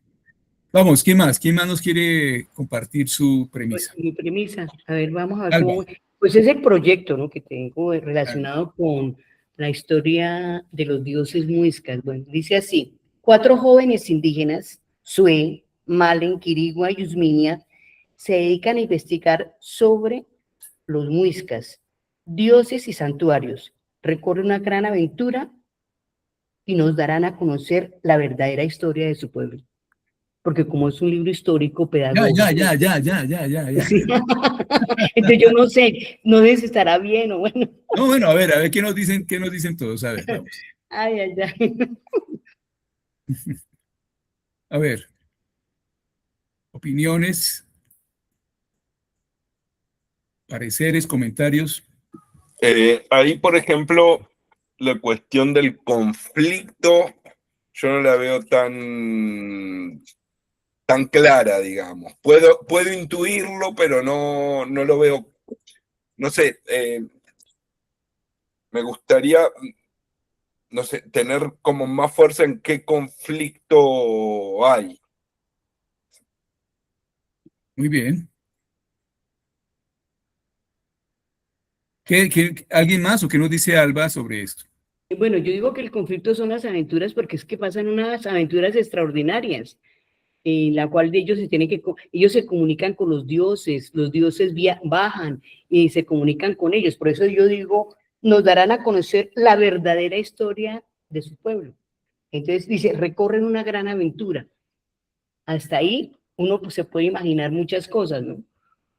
Vamos, ¿quién más? ¿Quién más nos quiere compartir su premisa? Pues, mi premisa, a ver, vamos a ver Alba. cómo. Pues es el proyecto, ¿no? Que tengo relacionado con la historia de los dioses muiscas. Bueno, dice así: 4 jóvenes indígenas, Sue, Malen, Quirigua y Usminia, se dedican a investigar sobre los muiscas, dioses y santuarios. Recorren una gran aventura y nos darán a conocer la verdadera historia de su pueblo. Porque como es un libro histórico, pedagógico. Ya. Sí. Entonces yo no sé, no sé si estará bien o bueno. No, bueno, a ver, qué nos dicen todos? A ver, vamos. Ay. A ver, opiniones, pareceres, comentarios. Ahí, por ejemplo, la cuestión del conflicto, yo no la veo tan clara, digamos. Puedo intuirlo, pero no lo veo. No sé, me gustaría, no sé, tener como más fuerza en qué conflicto hay. Muy bien. ¿Alguien más o qué nos dice Alba sobre esto? Bueno, yo digo que el conflicto son las aventuras porque es que pasan unas aventuras extraordinarias, en la cual ellos se tienen que, ellos se comunican con los dioses bajan y se comunican con ellos. Por eso yo digo, nos darán a conocer la verdadera historia de su pueblo. Entonces dice, recorren una gran aventura. Hasta ahí uno pues, se puede imaginar muchas cosas, ¿no?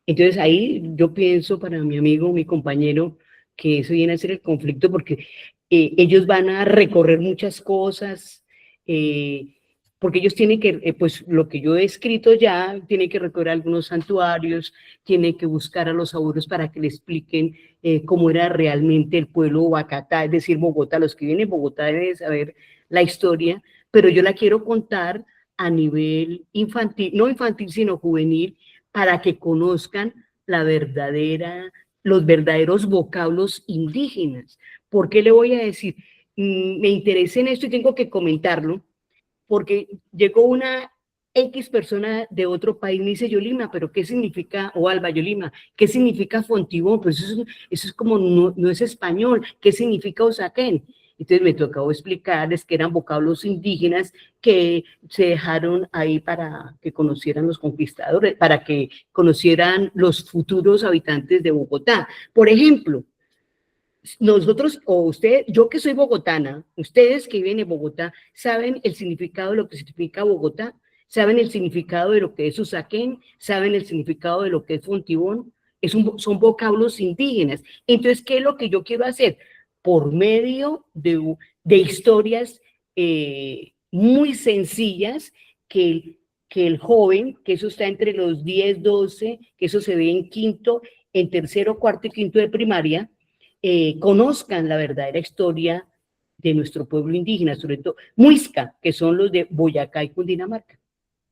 Entonces ahí yo pienso para mi amigo, mi compañero, que eso viene a ser el conflicto porque ellos van a recorrer muchas cosas, porque ellos tienen que, pues lo que yo he escrito ya, tienen que recorrer algunos santuarios, tienen que buscar a los abuelos para que le expliquen cómo era realmente el pueblo Boyacá, es decir, Bogotá. Los que vienen en Bogotá deben saber la historia, pero yo la quiero contar a nivel infantil, no infantil, sino juvenil, para que conozcan los verdaderos vocablos indígenas. ¿Por qué le voy a decir? Me interesa en esto y tengo que comentarlo, porque llegó una X persona de otro país, me dice Yolima, pero ¿qué significa, o Alba Yolima, qué significa Fontibón? Pues eso es como, no es español, ¿qué significa Usaquén? Entonces me tocó explicarles que eran vocablos indígenas que se dejaron ahí para que conocieran los conquistadores, para que conocieran los futuros habitantes de Bogotá. Por ejemplo, nosotros o usted, yo que soy bogotana, ustedes que viven en Bogotá, ¿saben el significado de lo que significa Bogotá? ¿Saben el significado de lo que es Usaquén? ¿Saben el significado de lo que es Fontibón? Son vocablos indígenas. Entonces, ¿qué es lo que yo quiero hacer? Por medio de historias muy sencillas que el joven, que eso está entre los 10, 12, que eso se ve en quinto, en tercero, cuarto y quinto de primaria, conozcan la verdadera historia de nuestro pueblo indígena, sobre todo Muisca, que son los de Boyacá y Cundinamarca,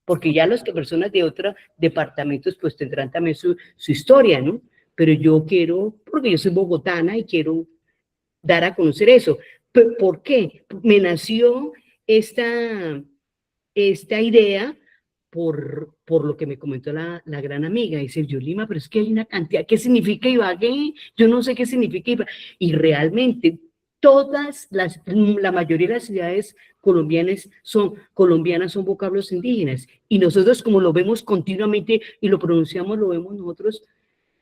porque ya las personas de otros departamentos pues tendrán también su historia, ¿no? Pero yo quiero, porque yo soy bogotana y quiero dar a conocer eso. ¿Por qué? Me nació esta idea por lo que me comentó la gran amiga. Dice, Yolima, pero es que hay una cantidad, ¿qué significa Ibagué? Yo no sé qué significa Ibagué. Y realmente la mayoría de las ciudades colombianas son vocablos indígenas. Y nosotros como lo vemos continuamente y lo pronunciamos, lo vemos nosotros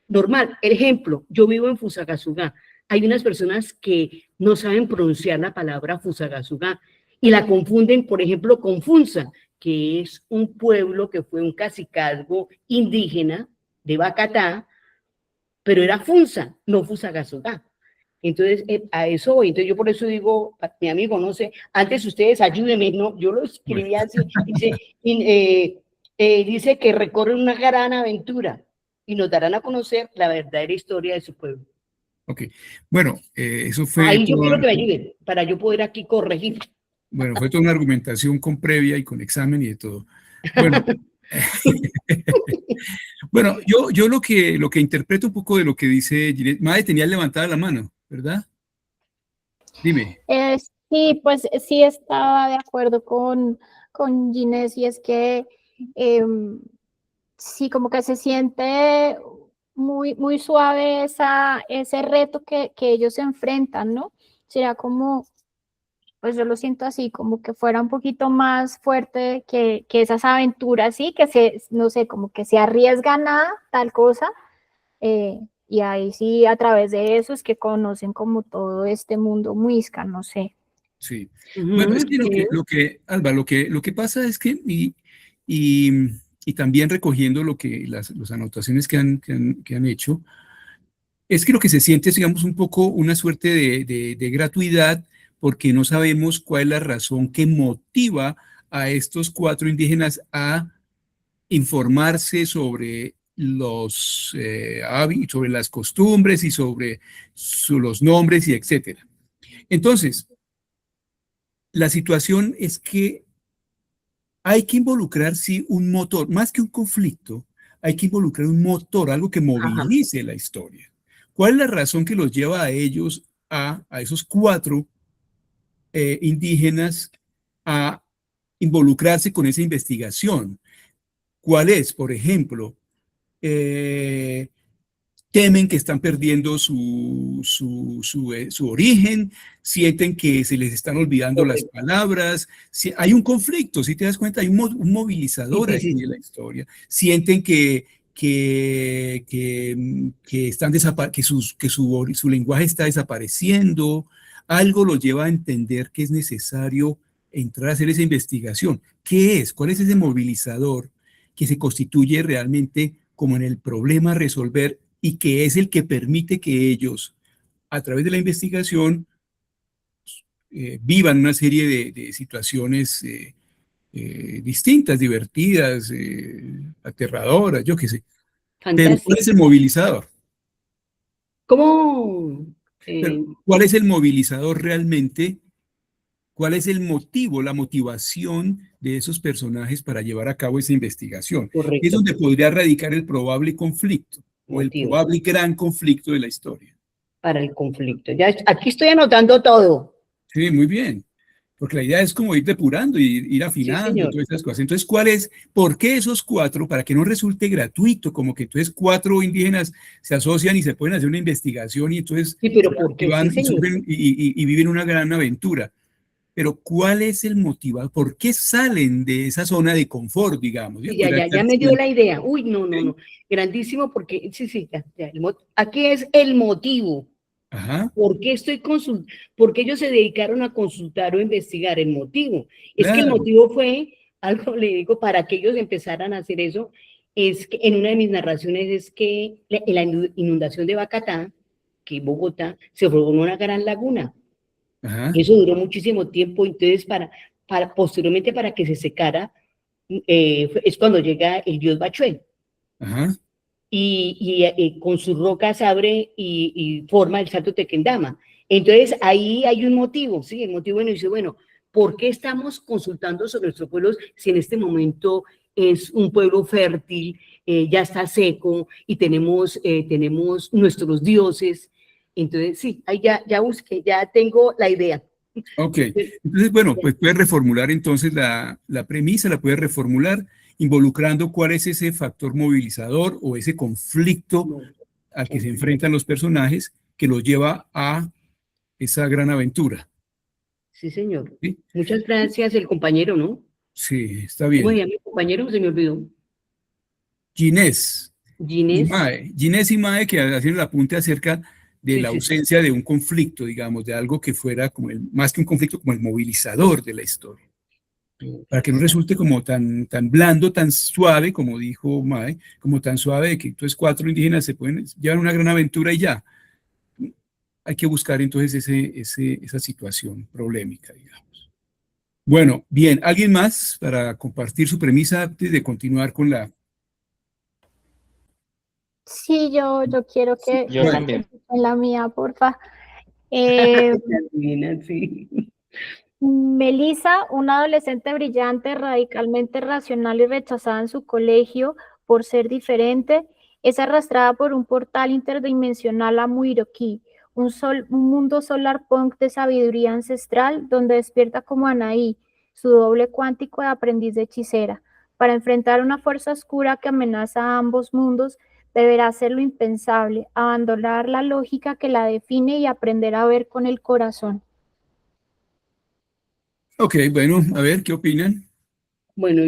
normal. Ejemplo, yo vivo en Fusagasugá. Hay unas personas que no saben pronunciar la palabra Fusagasugá y la confunden, por ejemplo, con Funza, que es un pueblo que fue un cacicazgo indígena de Bacatá, pero era Funza, no Fusagasugá. Entonces, a eso voy. Entonces, yo por eso digo, mi amigo, no sé, antes ustedes ayúdenme, ¿no? Yo lo escribí así, dice que recorre una gran aventura y nos darán a conocer la verdadera historia de su pueblo. Ok, bueno, eso fue... Ahí yo quiero que me ayuden, para yo poder aquí corregir. Bueno, fue toda una argumentación con previa y con examen y de todo. Bueno, bueno, yo lo que interpreto un poco de lo que dice Ginette, Mae, tenía levantada la mano, ¿verdad? Dime. Sí, pues sí estaba de acuerdo con Ginés, y es que sí, como que se siente muy, muy suave ese reto que ellos se enfrentan, ¿no? Será como, pues yo lo siento así, como que fuera un poquito más fuerte que esas aventuras, sí, no sé, como que se arriesgan a tal cosa, y ahí sí, a través de eso es que conocen como todo este mundo muisca, no sé. Sí. Bueno, es que Alba, lo que pasa es que, y también recogiendo las anotaciones que han hecho, es que lo que se siente es, digamos, un poco una suerte de gratuidad, porque no sabemos cuál es la razón que motiva a estos 4 indígenas a informarse sobre sobre las costumbres y sobre los nombres y etcétera. Entonces, la situación es que hay que involucrar, sí, un motor, más que un conflicto, hay que involucrar un motor, algo que movilice la historia. ¿Cuál es la razón que los lleva a ellos, a esos 4 indígenas, a involucrarse con esa investigación? ¿Cuál es? Por ejemplo, temen que están perdiendo su origen, sienten que se les están olvidando las palabras, hay un conflicto, si te das cuenta, hay un movilizador aquí en la historia, sienten que están que su lenguaje está desapareciendo, algo los lleva a entender que es necesario entrar a hacer esa investigación. ¿Qué es? ¿Cuál es ese movilizador que se constituye realmente como en el problema a resolver y que es el que permite que ellos, a través de la investigación, vivan una serie de situaciones distintas, divertidas, aterradoras, yo qué sé? Pero ¿cuál es el movilizador? ¿Cómo? ¿Cuál es el movilizador realmente? ¿Cuál es el motivo, la motivación de esos personajes para llevar a cabo esa investigación? Correcto. Es donde podría radicar el probable conflicto o el probable gran conflicto de la historia. Para el conflicto. Ya, aquí estoy anotando todo. Sí, muy bien. Porque la idea es como ir depurando y ir afinando, sí, todas esas cosas. Entonces, ¿por qué esos 4? Para que no resulte gratuito, como que entonces 4 indígenas se asocian y se pueden hacer una investigación y entonces sí, pero ¿por qué? van Sí, y viven una gran aventura. Pero ¿cuál es el motivo? ¿Por qué salen de esa zona de confort, digamos? Sí, ya me dio la idea. Uy, no. Grandísimo porque, aquí es el motivo. Ajá. ¿Por qué porque ellos se dedicaron a consultar o investigar? El motivo. Es que el motivo fue, algo le digo, para que ellos empezaran a hacer eso, es que en una de mis narraciones es que en la inundación de Bacatá, que Bogotá, se formó una gran laguna. Ajá. Eso duró muchísimo tiempo, entonces posteriormente para que se secara, es cuando llega el dios Bachué. Ajá. Y con sus rocas abre y forma el Salto Tequendama. Entonces ahí hay un motivo, ¿sí? El motivo dice, bueno, ¿por qué estamos consultando sobre nuestros pueblos si en este momento es un pueblo fértil, ya está seco y tenemos nuestros dioses? Entonces, sí, ahí ya busqué, ya tengo la idea. Ok, entonces, bueno, pues puedes reformular entonces la premisa, la puedes reformular involucrando cuál es ese factor movilizador o ese conflicto al que se enfrentan los personajes que los lleva a esa gran aventura. Sí, señor. ¿Sí? Muchas gracias, el compañero, ¿no? Sí, está bien. ¿Cómo se llama mi compañero? Se me olvidó. Ginés. Ginés. Ginés y Mae, que hacen el apunte acerca de la ausencia de un conflicto, digamos, de algo que fuera como más que un conflicto, como el movilizador de la historia. Para que no resulte como tan blando, tan suave, como dijo Mae, como tan suave de que entonces 4 indígenas se pueden llevar una gran aventura y ya. Hay que buscar entonces esa situación problemática, digamos. Bueno, bien, ¿alguien más para compartir su premisa antes de continuar con la... Sí, yo quiero que... Yo también. En la mía, porfa. Sí. Melissa, una adolescente brillante, radicalmente racional y rechazada en su colegio por ser diferente, es arrastrada por un portal interdimensional a Muiroquí, un mundo solar punk de sabiduría ancestral donde despierta como Anaí, su doble cuántico de aprendiz de hechicera. Para enfrentar una fuerza oscura que amenaza a ambos mundos, deberá hacer lo impensable, abandonar la lógica que la define y aprender a ver con el corazón. Ok, bueno, a ver, ¿qué opinan? Bueno,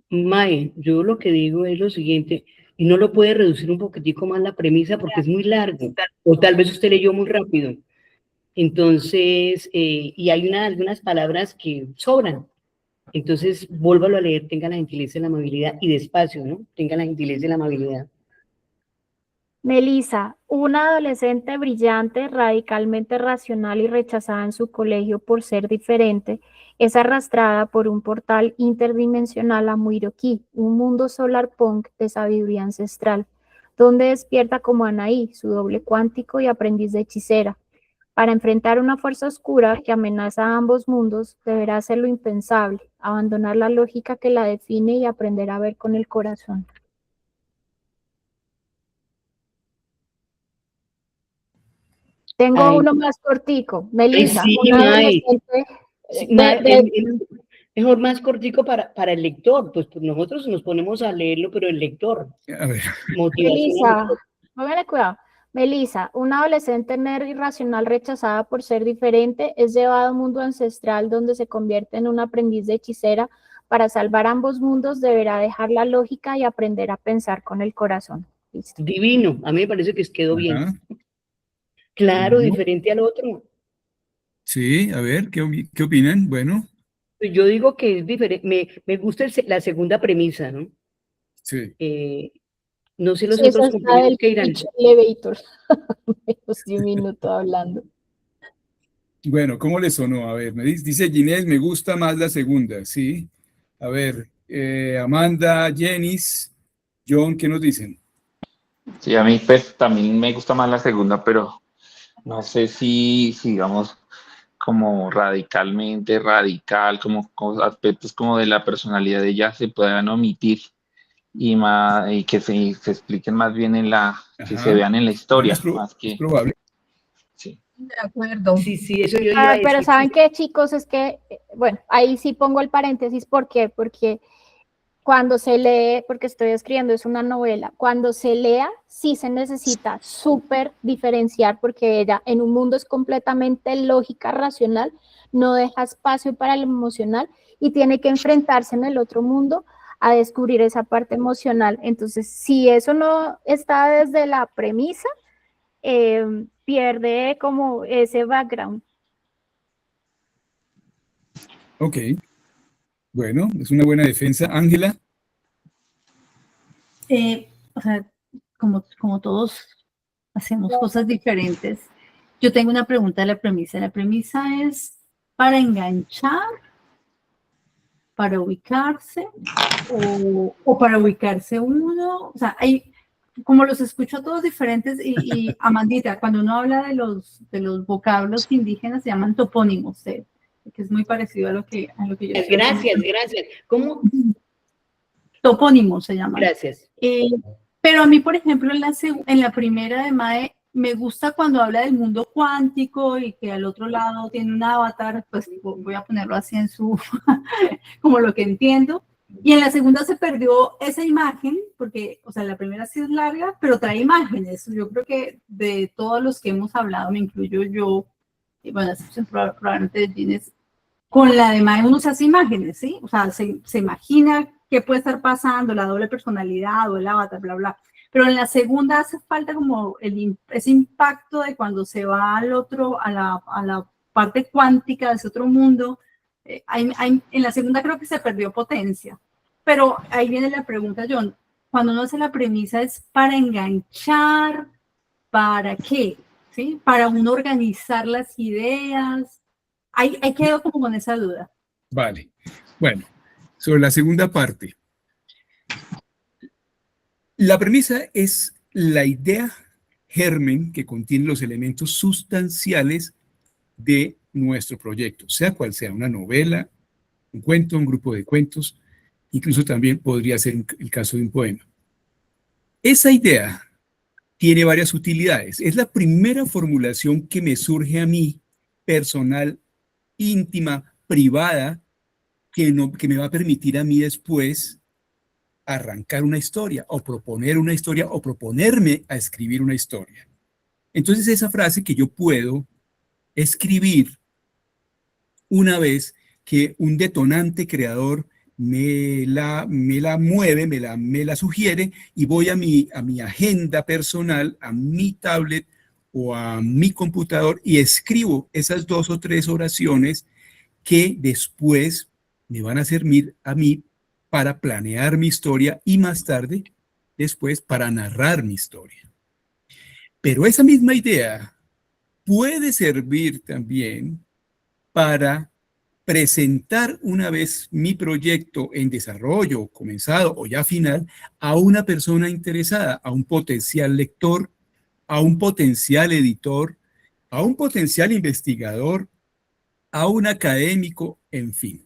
Mae, yo lo que digo es lo siguiente, y no lo puede reducir un poquitico más la premisa porque es muy largo, o tal vez usted leyó muy rápido. Entonces, y hay algunas palabras que sobran. Entonces, vuélvalo a leer, tenga la gentileza y la amabilidad, y despacio, ¿no? Tenga la gentileza y la amabilidad. Melissa, una adolescente brillante, radicalmente racional y rechazada en su colegio por ser diferente, es arrastrada por un portal interdimensional a Muiroquí, un mundo solar punk de sabiduría ancestral, donde despierta como Anaí, su doble cuántico y aprendiz de hechicera. Para enfrentar una fuerza oscura que amenaza a ambos mundos, deberá hacer lo impensable, abandonar la lógica que la define y aprender a ver con el corazón. Tengo uno más cortico. Melissa, sí, una adolescente mejor más cortico para el lector, pues nosotros nos ponemos a leerlo, pero el lector. A ver. Melissa, póngale cuidado. Melissa, una adolescente nerd irracional rechazada por ser diferente es llevada a un mundo ancestral donde se convierte en un aprendiz de hechicera. Para salvar ambos mundos deberá dejar la lógica y aprender a pensar con el corazón. Listo. Divino, a mí me parece que quedó bien. Ajá. Claro, Ujú. diferente al otro. Sí, a ver, ¿qué opinan? Bueno, Pues yo digo que es diferente, me gusta la segunda premisa, ¿no? sí. No sé los Sí, eso otros está compañeros del que irán. pitch elevator. Menos de un minuto hablando. Bueno, ¿cómo le sonó? A ver, dice Ginés, me gusta más la segunda, ¿sí? A ver, Amanda, Jenis, John, ¿qué nos dicen? Sí, a mí pues también me gusta más la segunda, pero no sé si digamos, como radicalmente radical, como aspectos como de la personalidad de ella se puedan omitir y que se expliquen más bien que se Ajá. vean en la Bueno, historia, más es que, probable. sí. De acuerdo. Sí, sí, eso yo iba a Pero decir. ¿saben Sí. qué, chicos? Es que, bueno, ahí sí pongo el paréntesis. ¿Por qué? Porque cuando se lee, porque estoy escribiendo, es una novela, cuando se lea, sí se necesita súper diferenciar, porque ella en un mundo es completamente lógica, racional, no deja espacio para el emocional y tiene que enfrentarse en el otro mundo a descubrir esa parte emocional. Entonces, si eso no está desde la premisa, pierde como ese background. Ok, bueno, es una buena defensa. Ángela, O sea, como todos hacemos cosas diferentes, yo tengo una pregunta de la premisa. La premisa es para enganchar, para ubicarse o para ubicarse uno. O sea, hay, como los escucho todos diferentes y Amandita, cuando uno habla de los vocablos indígenas se llaman topónimos, que es muy parecido a lo que yo estoy Gracias, haciendo. gracias. ¿Cómo? Topónimos se llaman. Gracias. Pero a mí, por ejemplo, en la primera de MAE, me gusta cuando habla del mundo cuántico y que al otro lado tiene un avatar, pues voy a ponerlo así en su, como lo que entiendo. Y en la segunda se perdió esa imagen, porque, o sea, la primera sí es larga, pero trae imágenes. Yo creo que de todos los que hemos hablado, me incluyo yo, y bueno, a excepción probablemente de Gines, con la de MAE uno se hace imágenes, ¿sí? O sea, se imagina qué puede estar pasando, la doble personalidad o el avatar, bla, bla. Pero en la segunda hace falta como ese impacto de cuando se va al otro, a la parte cuántica de ese otro mundo. En la segunda creo que se perdió potencia. Pero ahí viene la pregunta, John. Cuando uno hace la premisa es para enganchar, ¿para qué? ¿Sí? Para uno organizar las ideas. Ahí quedo como con esa duda. vale. Bueno, sobre la segunda parte. La premisa es la idea germen que contiene los elementos sustanciales de nuestro proyecto, sea cual sea, una novela, un cuento, un grupo de cuentos, incluso también podría ser el caso de un poema. Esa idea tiene varias utilidades. Es la primera formulación que me surge a mí, personal, íntima, privada, que me va a permitir a mí después arrancar una historia o proponer una historia o proponerme a escribir una historia. Entonces esa frase que yo puedo escribir una vez que un detonante creador me la mueve, me la sugiere y voy a mi agenda personal, a mi tablet o a mi computador y escribo esas 2 o 3 oraciones que después me van a servir a mí para planear mi historia y más tarde, después, para narrar mi historia. Pero esa misma idea puede servir también para presentar una vez mi proyecto en desarrollo, comenzado o ya final, a una persona interesada, a un potencial lector, a un potencial editor, a un potencial investigador, a un académico, en fin.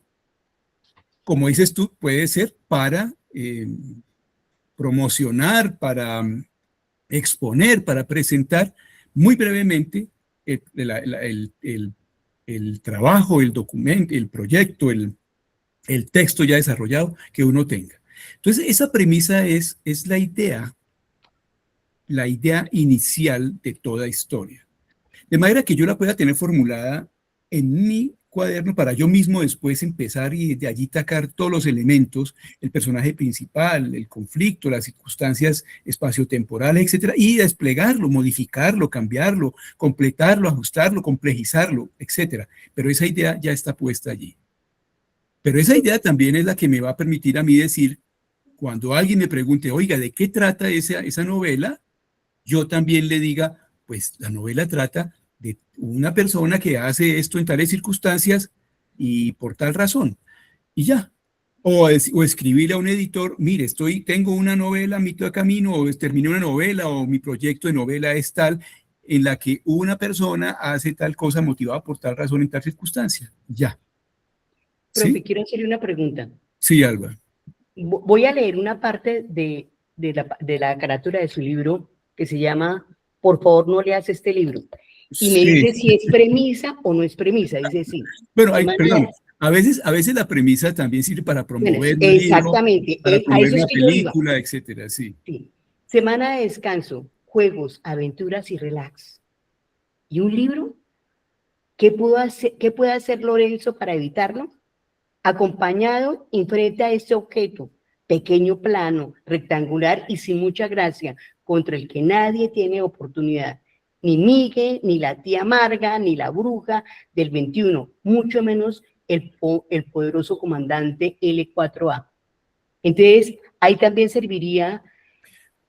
Como dices tú, puede ser para promocionar, para exponer, para presentar muy brevemente el trabajo, el documento, el proyecto, el texto ya desarrollado que uno tenga. Entonces, esa premisa es la idea la idea inicial de toda historia. De manera que yo la pueda tener formulada en mi cuaderno para yo mismo después empezar y de allí sacar todos los elementos, el personaje principal, el conflicto, las circunstancias espaciotemporales, etcétera, y desplegarlo, modificarlo, cambiarlo, completarlo, ajustarlo, complejizarlo, etcétera. Pero esa idea ya está puesta allí. Pero esa idea también es la que me va a permitir a mí decir, cuando alguien me pregunte, oiga, ¿de qué trata esa novela? Yo también le diga, pues la novela trata de una persona que hace esto en tales circunstancias y por tal razón. Y ya. O escribirle a un editor, mire, tengo una novela, Mito de Camino, o terminé una novela, o mi proyecto de novela es tal, en la que una persona hace tal cosa motivada por tal razón en tal circunstancia. Ya. Profe, ¿Sí? quiero hacerle una pregunta. Sí, Alba. Voy a leer una parte de la carátula de su libro que se llama Por favor, no leas este libro. Y me dice si es premisa o no es premisa. Dice sí. Bueno, perdón. A veces la premisa también sirve para promover un exactamente, libro, para promover una es que yo iba. película, etcétera, sí. Semana de descanso, juegos, aventuras y relax. ¿Y un libro? ¿Qué puede hacer Lorenzo para evitarlo? Acompañado, enfrente a este objeto, pequeño, plano, rectangular y sin mucha gracia, contra el que nadie tiene oportunidad. Ni Miguel, ni la tía Marga, ni la bruja del 21, mucho menos el poderoso comandante L4A. Entonces, ahí también serviría,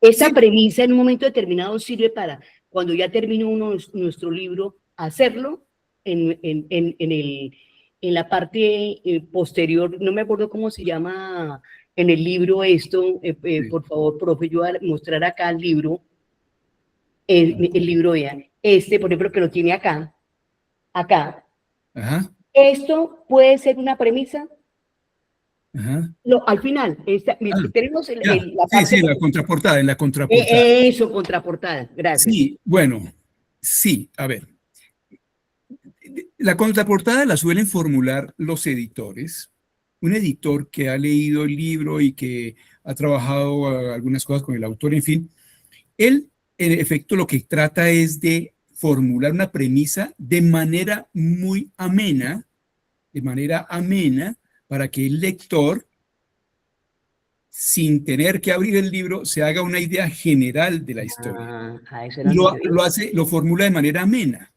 esa premisa en un momento determinado sirve para, cuando ya terminó nuestro libro, hacerlo en la parte posterior, no me acuerdo cómo se llama en el libro esto, por favor, profe, yo voy a mostrar acá el libro, el libro, vean, por ejemplo, que lo tiene acá. Ajá. Esto puede ser una premisa. Ajá. Al final, tenemos la parte... Sí, en la contraportada, Eso, contraportada, gracias. Sí, bueno, sí, a ver. La contraportada la suelen formular los editores. Un editor que ha leído el libro y que ha trabajado algunas cosas con el autor, en fin, él, en efecto, lo que trata es de formular una premisa de manera muy amena, para que el lector, sin tener que abrir el libro, se haga una idea general de la historia. Lo formula de manera amena,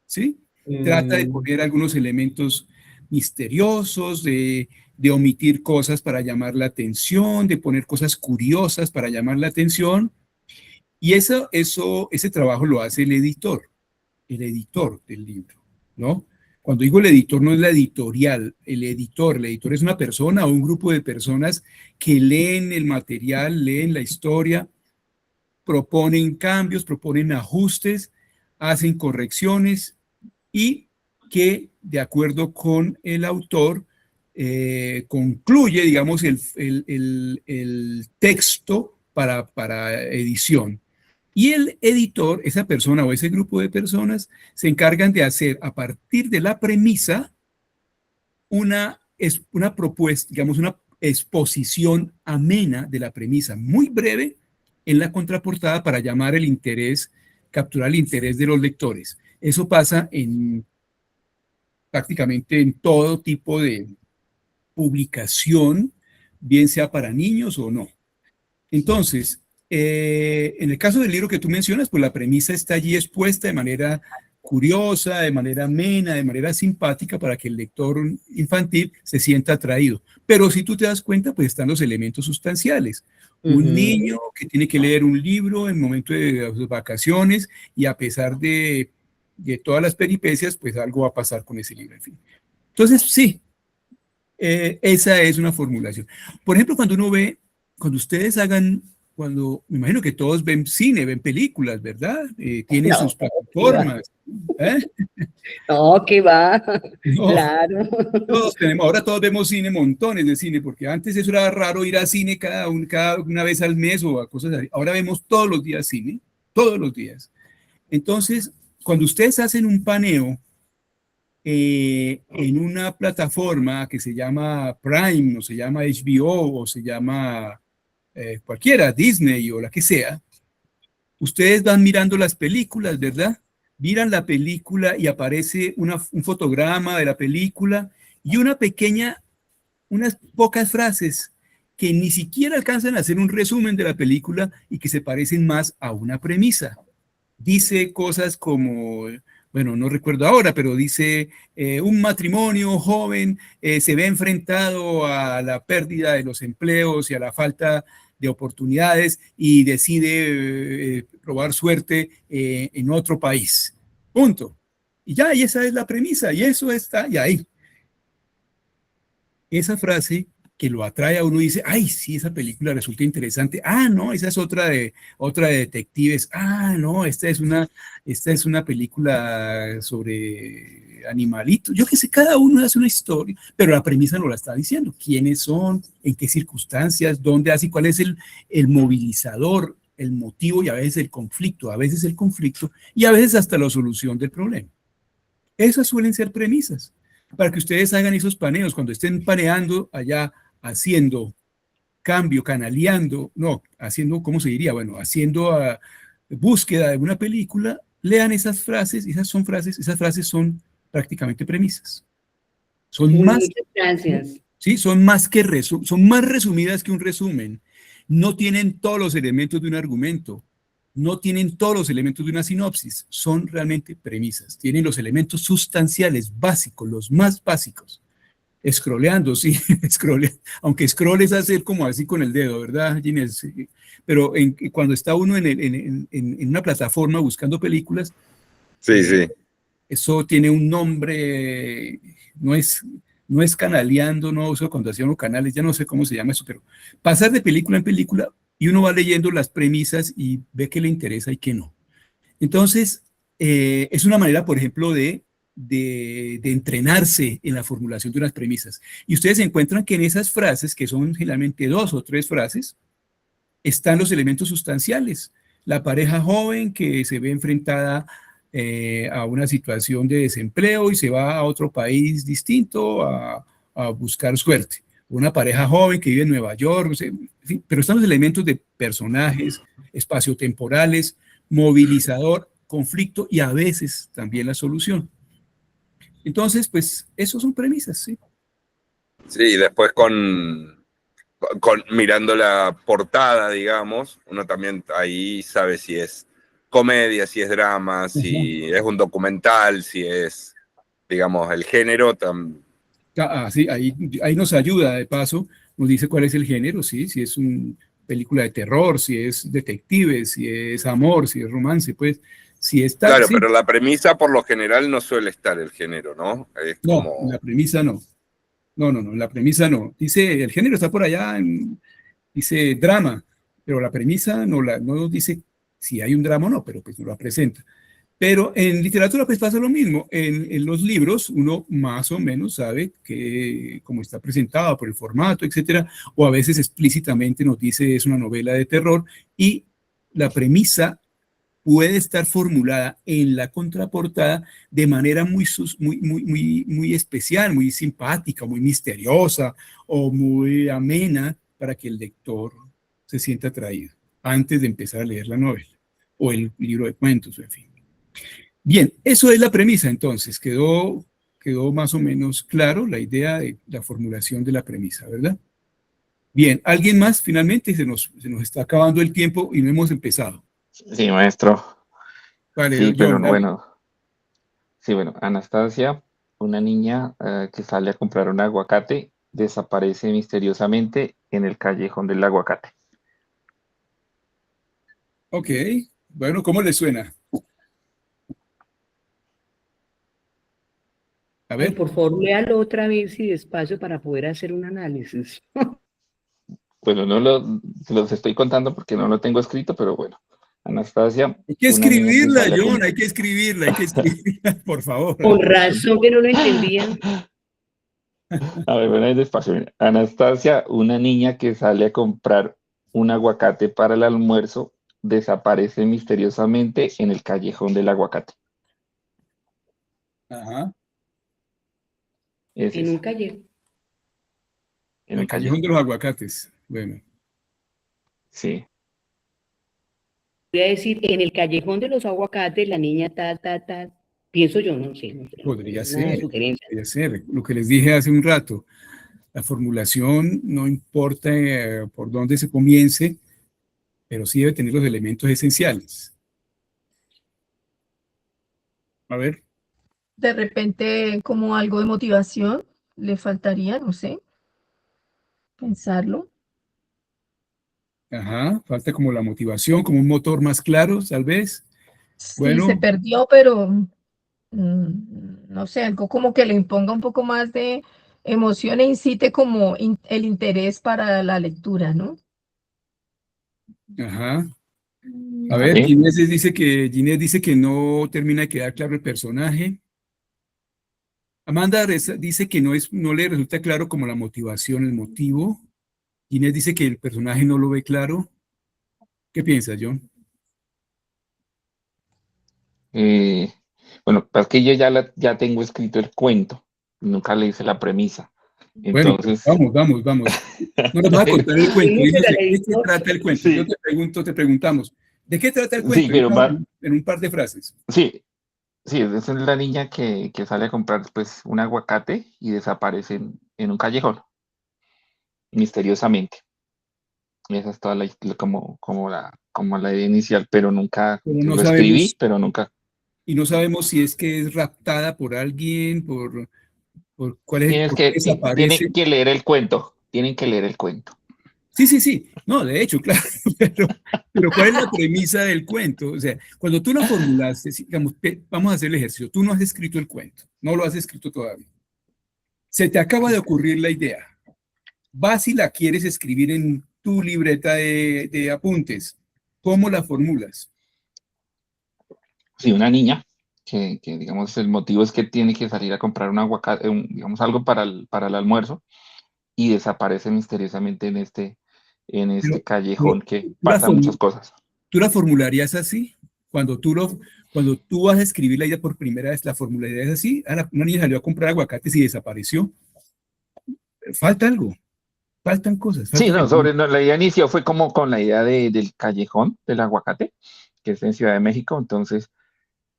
¿sí? Trata de poner algunos elementos misteriosos, de omitir cosas para llamar la atención, de poner cosas curiosas para llamar la atención. Y ese trabajo lo hace el editor del libro, ¿no? Cuando digo el editor, no es la editorial, el editor es una persona o un grupo de personas que leen el material, leen la historia, proponen cambios, proponen ajustes, hacen correcciones y que, de acuerdo con el autor, concluye, digamos, el texto para edición. Y el editor, esa persona o ese grupo de personas, se encargan de hacer a partir de la premisa una propuesta, digamos, una exposición amena de la premisa, muy breve en la contraportada para llamar el interés, capturar el interés de los lectores. Eso pasa prácticamente en todo tipo de publicación, bien sea para niños o no. Entonces, en el caso del libro que tú mencionas, pues la premisa está allí expuesta de manera curiosa, de manera amena, de manera simpática para que el lector infantil se sienta atraído. Pero si tú te das cuenta, pues están los elementos sustanciales. Un niño que tiene que leer un libro en momento de sus vacaciones y a pesar de todas las peripecias, pues algo va a pasar con ese libro, en fin. Entonces, sí, esa es una formulación. Por ejemplo, cuando ustedes me imagino que todos ven cine, ven películas, ¿verdad? Tienen sus plataformas. No, que va, no, claro. Ahora todos vemos cine, montones de cine, porque antes eso era raro ir a cine cada una vez al mes o a cosas así. Ahora vemos todos los días cine, todos los días. Entonces, cuando ustedes hacen un paneo en una plataforma que se llama Prime, o se llama HBO, o se llama cualquiera, Disney o la que sea, ustedes van mirando las películas, ¿verdad? Miran la película y aparece un fotograma de la película y unas pocas frases que ni siquiera alcanzan a hacer un resumen de la película y que se parecen más a una premisa. Dice cosas como, bueno, no recuerdo ahora, pero dice, un matrimonio joven se ve enfrentado a la pérdida de los empleos y a la falta de oportunidades y decide probar suerte en otro país. Punto. Y ya, y esa es la premisa, y eso está, y ahí. Esa frase que lo atrae a uno y dice, ay, sí, esa película resulta interesante. Ah, no, esa es otra de detectives. Ah, no, esta es una película sobre animalitos. Yo qué sé, cada uno hace una historia, pero la premisa no la está diciendo. ¿Quiénes son? ¿En qué circunstancias? ¿Dónde hace? ¿Cuál es el movilizador? El motivo y a veces el conflicto, y a veces hasta la solución del problema. Esas suelen ser premisas para que ustedes hagan esos paneos cuando estén paneando allá, haciendo cambio, canaleando, no, haciendo, ¿cómo se diría? Bueno, haciendo búsqueda de una película, lean esas frases, esas frases son prácticamente premisas. Son más, Muchas gracias. ¿sí? Son más son más resumidas que un resumen. No tienen todos los elementos de un argumento, no tienen todos los elementos de una sinopsis, son realmente premisas. Tienen los elementos sustanciales, básicos, los más básicos. Scrolleando, sí, aunque scroll es hacer como así con el dedo, ¿verdad, Ginés? Sí. Pero cuando está uno en una plataforma buscando películas, Sí. Eso tiene un nombre, no es canaleando, no uso cuando hacía unos canales, ya no sé cómo se llama eso, pero pasar de película en película y uno va leyendo las premisas y ve qué le interesa y qué no. Entonces, es una manera, por ejemplo, de entrenarse en la formulación de unas premisas. Y ustedes encuentran que en esas frases, que son generalmente 2 o 3 frases, están los elementos sustanciales. La pareja joven que se ve enfrentada a una situación de desempleo y se va a otro país distinto a buscar suerte. Una pareja joven que vive en Nueva York, no sé, en fin, pero están los elementos de personajes, espaciotemporales, movilizador, conflicto y a veces también la solución. Entonces, pues, esos son premisas, ¿sí? Sí, después mirando la portada, digamos, uno también ahí sabe si es comedia, si es drama, si es un documental, si es, digamos, el género. Sí, ahí nos ayuda, de paso, nos dice cuál es el género, ¿sí? Si es una película de terror, si es detective, si es amor, si es romance, pues, si está... Claro, sí. pero la premisa por lo general no suele estar el género, ¿no? Es No, como... en la premisa no. No, en la premisa no. Dice, el género está por allá, dice drama, pero la premisa no nos dice si hay un drama o no, pero pues no la presenta. Pero en literatura pues pasa lo mismo. En los libros uno más o menos sabe que cómo está presentado por el formato, etcétera, o a veces explícitamente nos dice es una novela de terror y la premisa puede estar formulada en la contraportada de manera muy especial, muy simpática, muy misteriosa o muy amena para que el lector se sienta atraído antes de empezar a leer la novela o el libro de cuentos, en fin. Bien, eso es la premisa entonces, quedó más o menos claro la idea de la formulación de la premisa, ¿verdad? Bien, ¿alguien más? Finalmente se nos está acabando el tiempo y no hemos empezado. Sí, maestro. Vale, Sí, pero John, dale. bueno, Anastasia, una niña que sale a comprar un aguacate, desaparece misteriosamente en el callejón del aguacate. Ok, bueno, ¿cómo le suena? A Ay, ver, por favor, léalo otra vez y despacio para poder hacer un análisis. Bueno, los estoy contando porque no lo tengo escrito, pero bueno. Anastasia, hay que una niña que escribirla, sale a John, comprar. hay que escribirla, por favor. Con razón que no lo entendía. A ver, bueno, ahí despacio. Mira. Anastasia, una niña que sale a comprar un aguacate para el almuerzo, desaparece misteriosamente en el callejón del aguacate. Ajá, Es En un esa, callejón. en el un callejón callejón. de los aguacates. Bueno, Sí. Voy a decir, en el callejón de los aguacates, la niña pienso yo, no sé, Podría una ser, sugerencia. podría ser. Lo que les dije hace un rato, la formulación no importa por dónde se comience, pero sí debe tener los elementos esenciales. A ver. De repente, como algo de motivación, le faltaría, no sé, pensarlo. Ajá, falta como la motivación, como un motor más claro, tal vez. Sí, Bueno. se perdió, pero no sé, algo como que le imponga un poco más de emoción e incite como el interés para la lectura, ¿no? Ajá. A ver, Vale. Ginés dice que no termina de quedar claro el personaje. Amanda dice que no le resulta claro como la motivación, el motivo. Ginés dice que el personaje no lo ve claro. ¿Qué piensas, John? Bueno, es que yo ya tengo escrito el cuento, nunca le hice la premisa. Bueno, pues Entonces, vamos. No nos vas a contar el cuento. Dice Dinos la de qué se editora. trata el cuento. Sí. Yo te preguntamos, ¿de qué trata el sí, cuento? pero En un par de frases. sí, esa es la niña que sale a comprar pues un aguacate y desaparece en un callejón, misteriosamente. Esa es toda como la idea inicial, pero nunca Pero no lo sabemos, escribí, pero nunca. y no sabemos si es que es raptada por alguien, por cuál es, por qué Tienen desaparece. que leer el cuento, tienen que leer el cuento. Sí. No, de hecho, claro. Pero ¿cuál es la premisa del cuento? O sea, cuando tú lo formulaste, digamos, vamos a hacer el ejercicio. Tú no has escrito el cuento, no lo has escrito todavía. Se te acaba de ocurrir la idea. Vas y la quieres escribir en tu libreta de apuntes. ¿Cómo la formulas? Sí, una niña digamos, el motivo es que tiene que salir a comprar un aguacate, digamos, algo para el almuerzo y desaparece misteriosamente en Pero, este pero callejón que ¿tú la, pasan muchas cosas. tú la formularías así? Cuando tú vas a escribir la idea por primera vez, la formularías así. Una niña salió a comprar aguacates y desapareció. Falta algo, faltan cosas, Sí, falta no, la idea inició fue como con la idea del callejón del aguacate, que es en Ciudad de México, entonces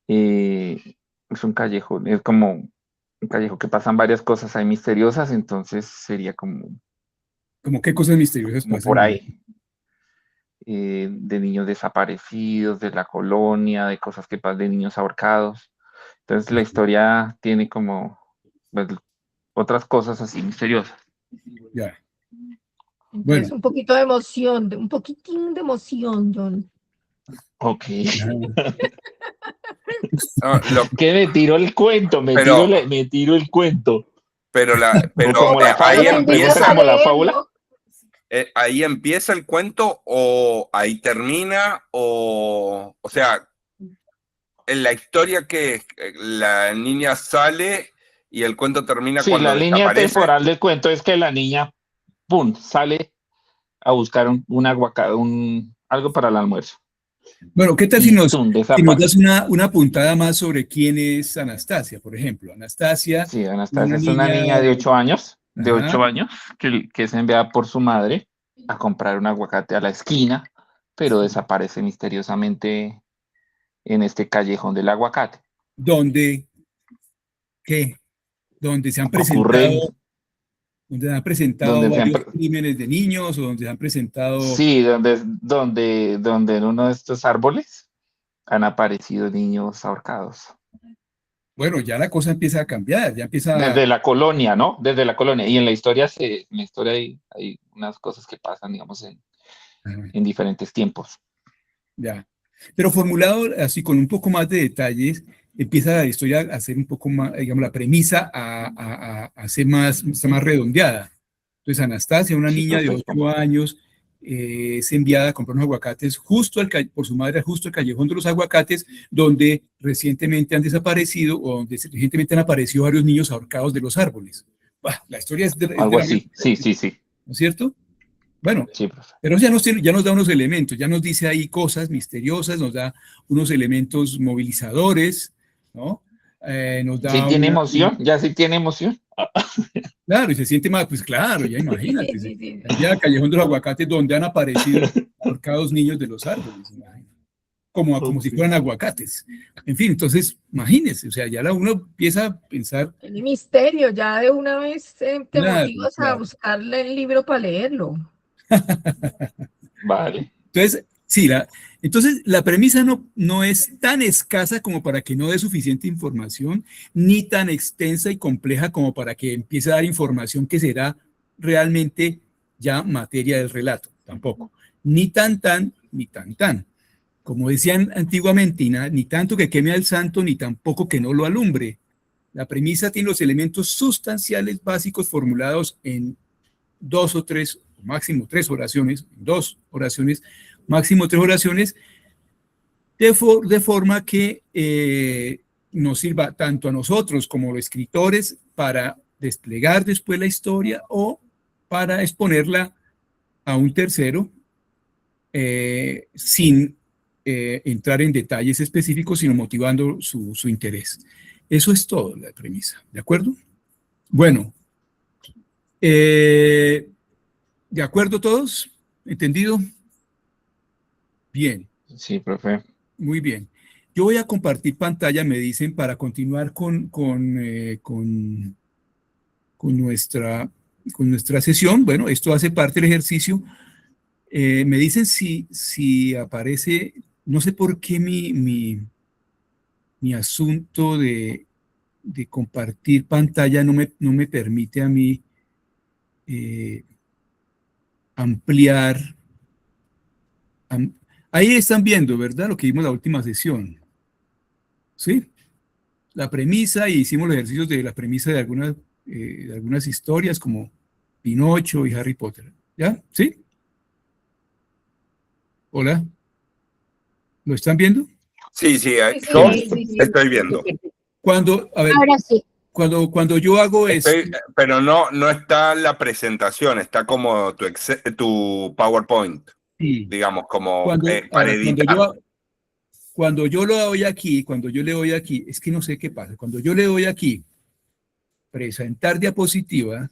es un callejón, es como un callejón que pasan varias cosas ahí misteriosas, entonces sería como qué cosas misteriosas como pasan por ahí. ahí, de niños desaparecidos, de la colonia, de cosas que pasan, de niños ahorcados. Entonces la historia tiene como pues, otras cosas así misteriosas. Ya. Entonces, Bueno. un poquito de emoción, un poquitín de emoción, John. Ok. No, Que me tiró el cuento, pero, me tiró el cuento. pero O como la ahí fábula, Nos me invitas gusta empieza, a como la fábula. leerlo. ahí empieza el cuento o ahí termina o sea, en la historia que la niña sale y el cuento termina Sí, cuando la línea desaparece. temporal del cuento es que la niña, pum, sale a buscar un aguacate, algo para el almuerzo. Bueno, ¿qué tal si Y nos, tum, si nos das desaparece. una puntada más sobre quién es Anastasia, por ejemplo? Anastasia Sí, es una Anastasia es una niña, niña de 8 años, ajá, que es enviada por su madre a comprar un aguacate a la esquina, pero desaparece misteriosamente en este callejón del aguacate. donde, ¿qué? Donde Ocurren, donde se han presentado donde se han, varios crímenes de niños o donde se han presentado, sí, donde en uno de estos árboles han aparecido niños ahorcados. bueno, ya la cosa empieza a cambiar, ya empieza, Desde la colonia, ¿no? Desde la colonia. Y en la historia, hay unas cosas que pasan, digamos, ajá, en diferentes tiempos. ya. Pero formulado así con un poco más de detalles, empieza la historia a ser un poco más, digamos, la premisa a ser está más redondeada. Entonces, Anastasia, una Sí, niña de perfecto. 8 años, es enviada a comprar unos aguacates por su madre, justo al callejón de los aguacates, donde recientemente han desaparecido o donde recientemente han aparecido varios niños ahorcados de los árboles. Bah, la historia es Algo así. Sí. ¿no es cierto? Bueno, Sí, profe. pero ya nos da unos elementos, ya nos dice ahí cosas misteriosas, nos da unos elementos movilizadores, ¿no? Nos Sí da tiene emoción, ya sí tiene emoción. claro, y se siente más, pues claro, ya Sí, imagínate, sí, sí. ya Callejón de los Aguacates, donde han aparecido ahorcados niños de los árboles, imagínate. Como si Ok. fueran aguacates. En fin, entonces, imagínense, o sea, ya uno empieza a pensar, El misterio, ya de una vez te claro, motivas a claro. buscarle el libro para leerlo. Vale. Entonces, sí, entonces la premisa no es tan escasa como para que no dé suficiente información, ni tan extensa y compleja como para que empiece a dar información que será realmente ya materia del relato, tampoco. Ni tan, ni tan, tan. Como decían antiguamente, ni tanto que queme al santo, ni tampoco que no lo alumbre. La premisa tiene los elementos sustanciales básicos formulados en 2 o 3, máximo 3 oraciones, 2 oraciones, máximo 3 oraciones, de forma que nos sirva tanto a nosotros como los escritores para desplegar después la historia o para exponerla a un tercero sin entrar en detalles específicos, sino motivando su interés. Eso es todo la premisa, ¿de acuerdo? Bueno, ¿de acuerdo todos? ¿Entendido? Bien, Sí, profe. muy bien. Yo voy a compartir pantalla, me dicen, para continuar con nuestra sesión. Bueno, esto hace parte del ejercicio. Me dicen si aparece, no sé por qué mi asunto de compartir pantalla no me permite a mí ampliar. Ahí están viendo, ¿verdad? Lo que vimos en la última sesión. ¿Sí? La premisa, y hicimos los ejercicios de la premisa de algunas historias como Pinocho y Harry Potter. ¿Ya? ¿Sí? Hola. ¿Lo están viendo? Sí, Sí, yo sí, sí, sí. estoy viendo. A ver, Ahora sí. cuando yo hago esto, Pero no está la presentación, está como tu PowerPoint, sí, digamos, como para ahora, editar. cuando yo le doy aquí, es que no sé qué pasa. Cuando yo le doy aquí, presentar diapositiva,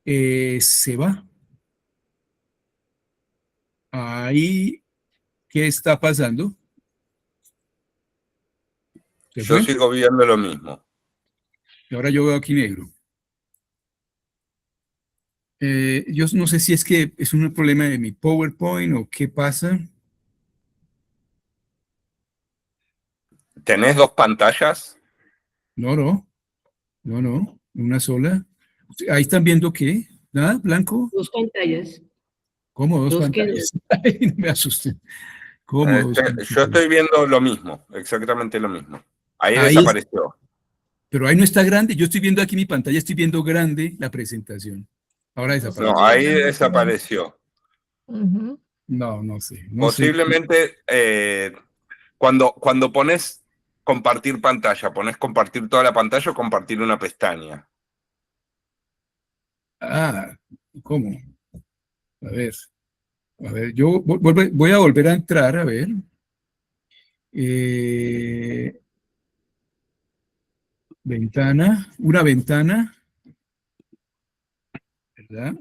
se va. Ahí, ¿qué está pasando? ¿Se Yo fue? sigo viendo lo mismo. Y ahora yo veo aquí negro. Yo no sé si es que es un problema de mi PowerPoint o qué pasa. ¿Tenés dos pantallas? No, una sola. Ahí están viendo qué, ¿nada? ¿Blanco? Dos pantallas. ¿Cómo dos Dos que pantallas? Ay, no me asusté. ¿Cómo dos Yo pantallas? estoy viendo lo mismo, exactamente lo mismo. Ahí Ahí es, desapareció. pero ahí no está grande. Yo estoy viendo aquí mi pantalla, estoy viendo grande la presentación. Ahora Nosotros No, desapareció. ahí viendo también. desapareció. Ujú. No sé. Posiblemente cuando pones compartir pantalla, ¿pones compartir toda la pantalla o compartir una pestaña? Ah, ¿cómo? A ver, yo voy a volver a entrar, a ver. Una ventana, ¿verdad?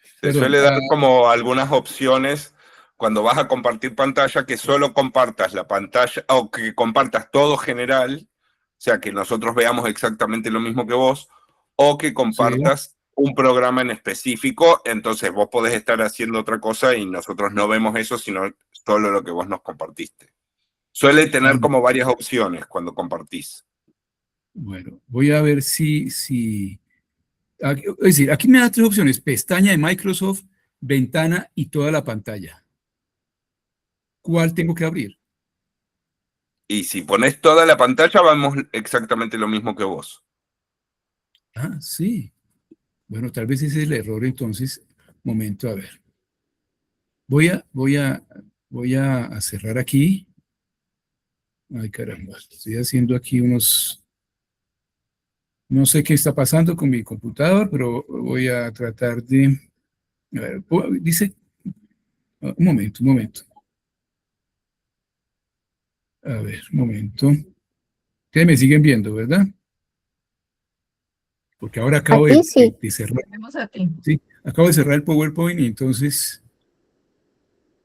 Se Perdón, suele dar como algunas opciones cuando vas a compartir pantalla, que solo compartas la pantalla o que compartas todo general, o sea, que nosotros veamos exactamente lo mismo que vos, o que sí. compartas un programa en específico, entonces vos podés estar haciendo otra cosa y nosotros no vemos eso, sino solo lo que vos nos compartiste. Suele tener como varias opciones cuando compartís. Bueno, voy a ver es decir, aquí me da 3 opciones: pestaña de Microsoft, ventana y toda la pantalla. ¿Cuál tengo que abrir? Y si pones toda la pantalla, vamos exactamente lo mismo que vos. Ah, sí. Bueno, tal vez ese es el error entonces. Momento, a ver. Voy a cerrar aquí. Ay, caramba, estoy haciendo aquí no sé qué está pasando con mi computador, pero voy a tratar de, a ver, dice, un momento. A ver, un momento. Ustedes me siguen viendo, ¿verdad? Porque ahora acabo Aquí sí. de cerrar, Tenemos a ti. sí, acabo de cerrar el PowerPoint y entonces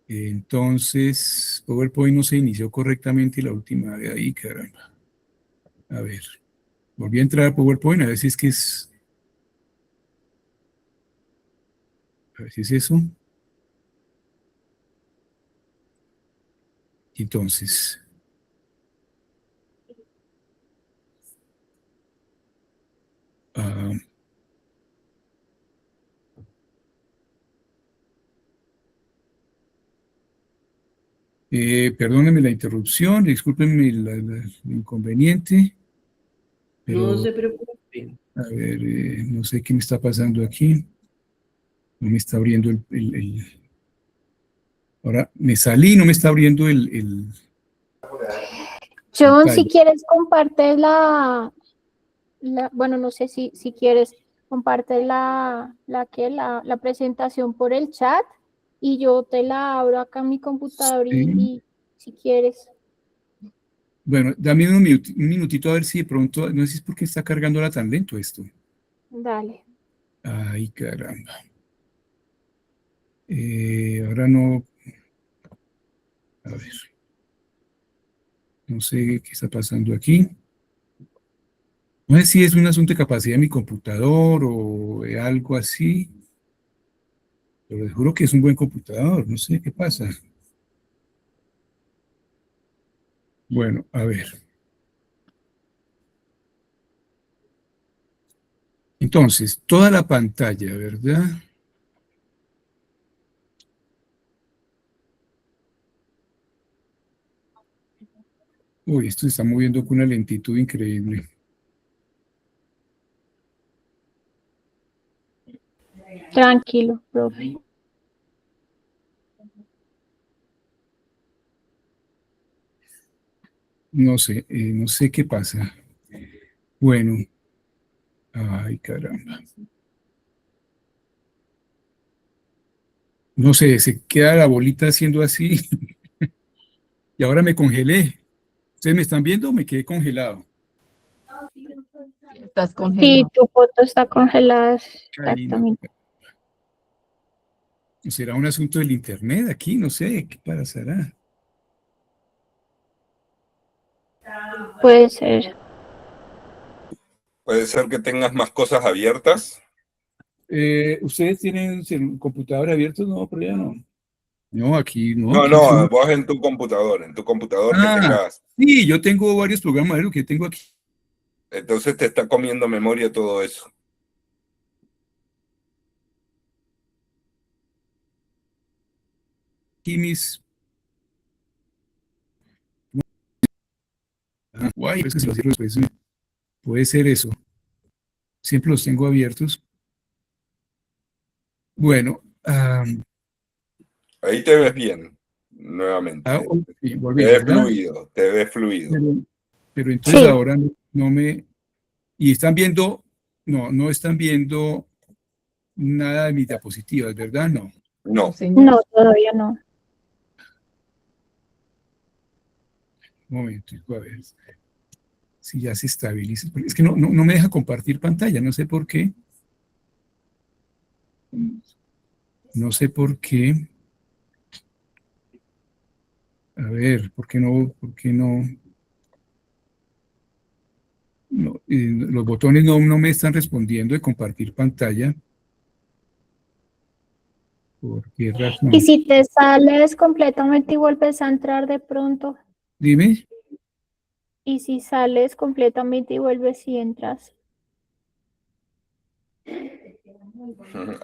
Entonces, PowerPoint no se inició correctamente la última vez ahí, caramba. A ver, volví a entrar a PowerPoint, a ver si es que es... A ver si es eso. Entonces... ah, perdónenme la interrupción, discúlpenme el inconveniente, No pero se preocupen. a ver, no sé qué me está pasando aquí. No me está abriendo ahora me salí, no me está abriendo John, si pantalla. quieres, comparte bueno, no sé si quieres, comparte la presentación por el chat y yo te la abro acá en mi computador Sí. y si quieres. Bueno, dame un minutito a ver si de pronto, no sé si es porque está cargándola tan lento esto. Dale. Ay, caramba. Ahora no, a ver, no sé qué está pasando aquí. No sé si es un asunto de capacidad de mi computador o de algo así, pero les juro que es un buen computador, no sé qué pasa. Bueno, a ver. Entonces, toda la pantalla, ¿verdad? Uy, esto se está moviendo con una lentitud increíble. Tranquilo, profe. No sé qué pasa. Bueno, ay, caramba. No sé, se queda la bolita haciendo así y ahora me congelé. ¿Ustedes me están viendo o me quedé congelado? Estás Sí, congelado. tu foto está congelada, Ay, no. exactamente. ¿Será un asunto del internet aquí? No sé, ¿qué pasará? Puede ser. Puede ser que tengas más cosas abiertas. ¿Ustedes tienen el computador abierto? No, pero ya no. No, aquí no, No, aquí no, solo... vos en tu computador que Ah, tengas. sí, yo tengo varios programas, lo que tengo aquí. Entonces te está comiendo memoria todo eso. Aquí mis... Guay, es que si los cierro después, puede ser eso. Siempre los tengo abiertos. Bueno, Ahí te ves bien, nuevamente. ok, Te volví, ves ¿verdad? fluido, te ves fluido. Pero, pero entonces Sí, ahora no me... Y están viendo, no están viendo nada de mis diapositivas, ¿verdad? No. No, No, señor. no, todavía no. Un momento, a ver si ya se estabiliza. Porque es que no me deja compartir pantalla, no sé por qué. No sé por qué. A ver, ¿por qué no? ¿Por qué no? Los botones no me están respondiendo de compartir pantalla. ¿Por qué Y razón? si te sales completamente y vuelves a entrar de pronto, Dime. y si sales completamente y vuelves y entras,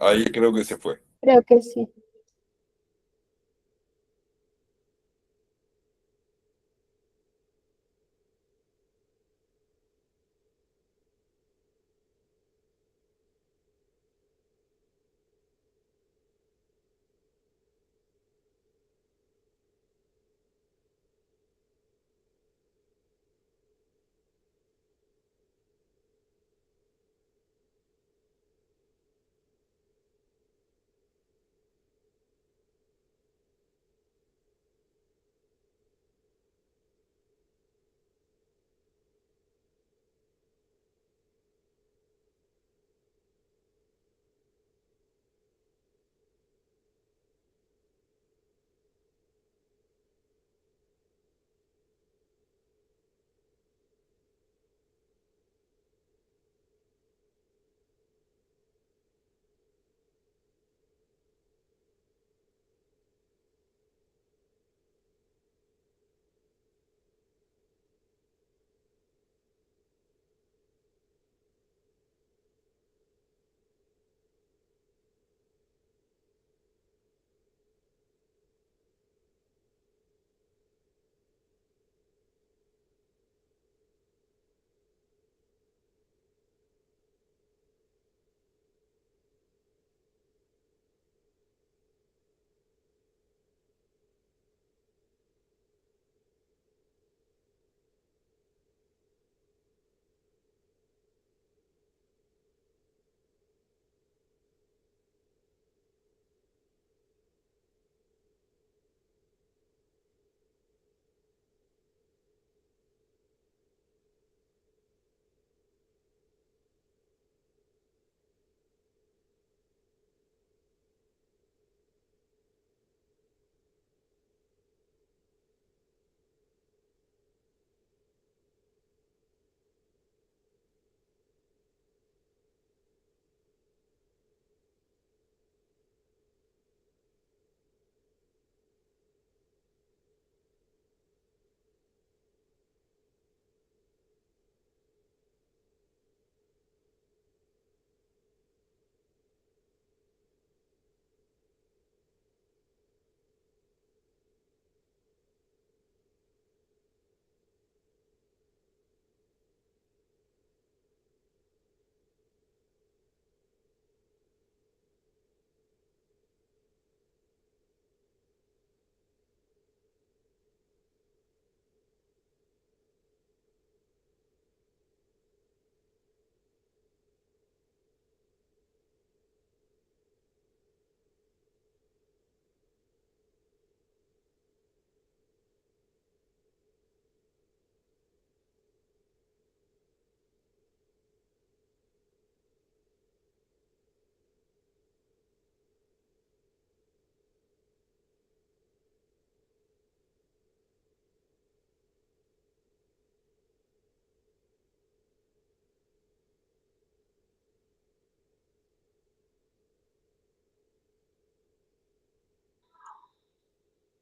ahí creo que se fue. creo que sí.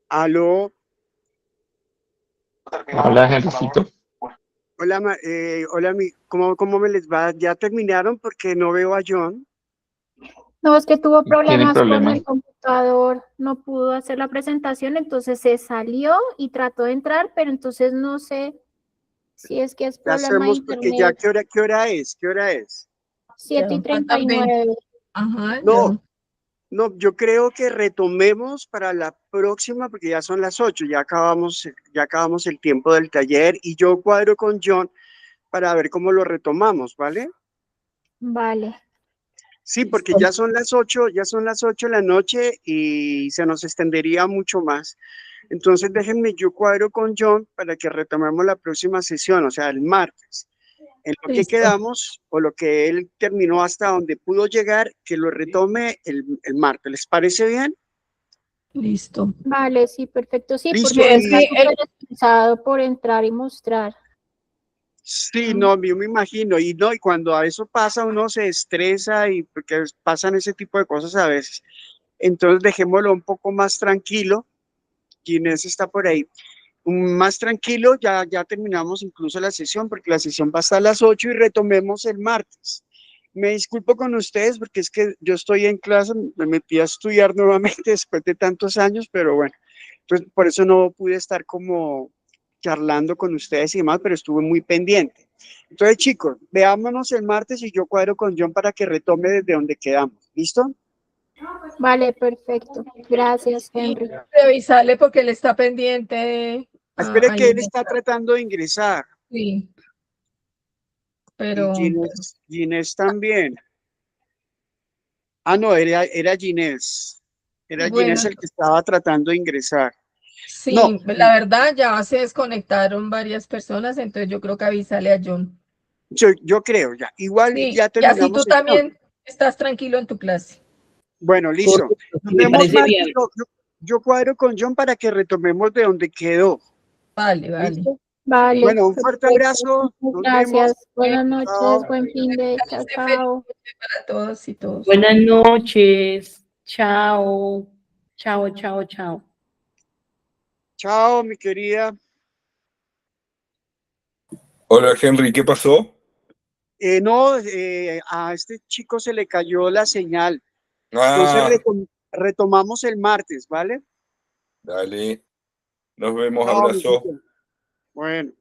Aló, Hola, Henrycito. hola, hola, ¿cómo me les va? ¿Ya terminaron? Porque no veo a John. No, es que tuvo Tiene problemas con problemas. el computador, no pudo hacer la presentación, entonces se salió y trató de entrar, pero entonces no sé si es que es ¿Qué problema de hacemos? Porque ya, internet. qué hora es? ¿Qué hora es? 7 y Ya, faltan 20. 39. Ajá, No, no, yo creo que retomemos para la próxima, porque ya son las 8, ya acabamos el tiempo del taller y yo cuadro con John para ver cómo lo retomamos, ¿vale? Vale. Sí, porque ya son las 8, ya son las 8 de la noche y se nos extendería mucho más. Entonces déjenme, yo cuadro con John para que retomemos la próxima sesión, o sea, el martes. En lo que listo, quedamos o lo que él terminó hasta donde pudo llegar, que lo retome el martes. ¿Les parece bien? listo. Vale, sí, perfecto. Sí, Listo. porque él está Sí, súper estresado por entrar y mostrar. Sí, no, yo me imagino. Y no, y cuando a eso pasa, uno se estresa y porque pasan ese tipo de cosas a veces. Entonces dejémoslo un poco más tranquilo. Ginés está por ahí. Más tranquilo, ya terminamos incluso la sesión, porque la sesión va hasta las 8 y retomemos el martes. Me disculpo con ustedes porque es que yo estoy en clase, me metí a estudiar nuevamente después de tantos años, pero bueno, entonces por eso no pude estar como charlando con ustedes y demás, pero estuve muy pendiente. Entonces, chicos, veámonos el martes y yo cuadro con John para que retome desde donde quedamos. ¿Listo? Vale, perfecto. Gracias, Henry. revisarle porque él está pendiente Espere a que él está ingresar. tratando de ingresar Sí, y pero Ginés también. Ah, no, era Ginés. Era bueno, Ginés el que estaba tratando de ingresar. No, sí, la verdad ya se desconectaron varias personas, entonces yo creo que avísale a John. yo creo ya. Igual Sí, ya y así tú terminamos sesión. también estás tranquilo en tu clase. Bueno, listo. Correcto, Nos me vemos parece martes. bien. Yo cuadro con John para que retomemos de donde quedó. Vale, vale. ¿Listo? Vale, Bueno, un fuerte perfecto. abrazo. Muchas Nos vemos. gracias. Buenas Chao. noches, buen fin de chao, Esté feliz chao. noche para todos y todos. Buenas noches. Chao. Chao, chao, chao. Chao, mi querida. Hola Henry, ¿qué pasó? No, a este chico se le cayó la señal. Entonces Ah, retomamos el martes, ¿vale? dale. Nos vemos, Chao, abrazo. mijito. Bueno.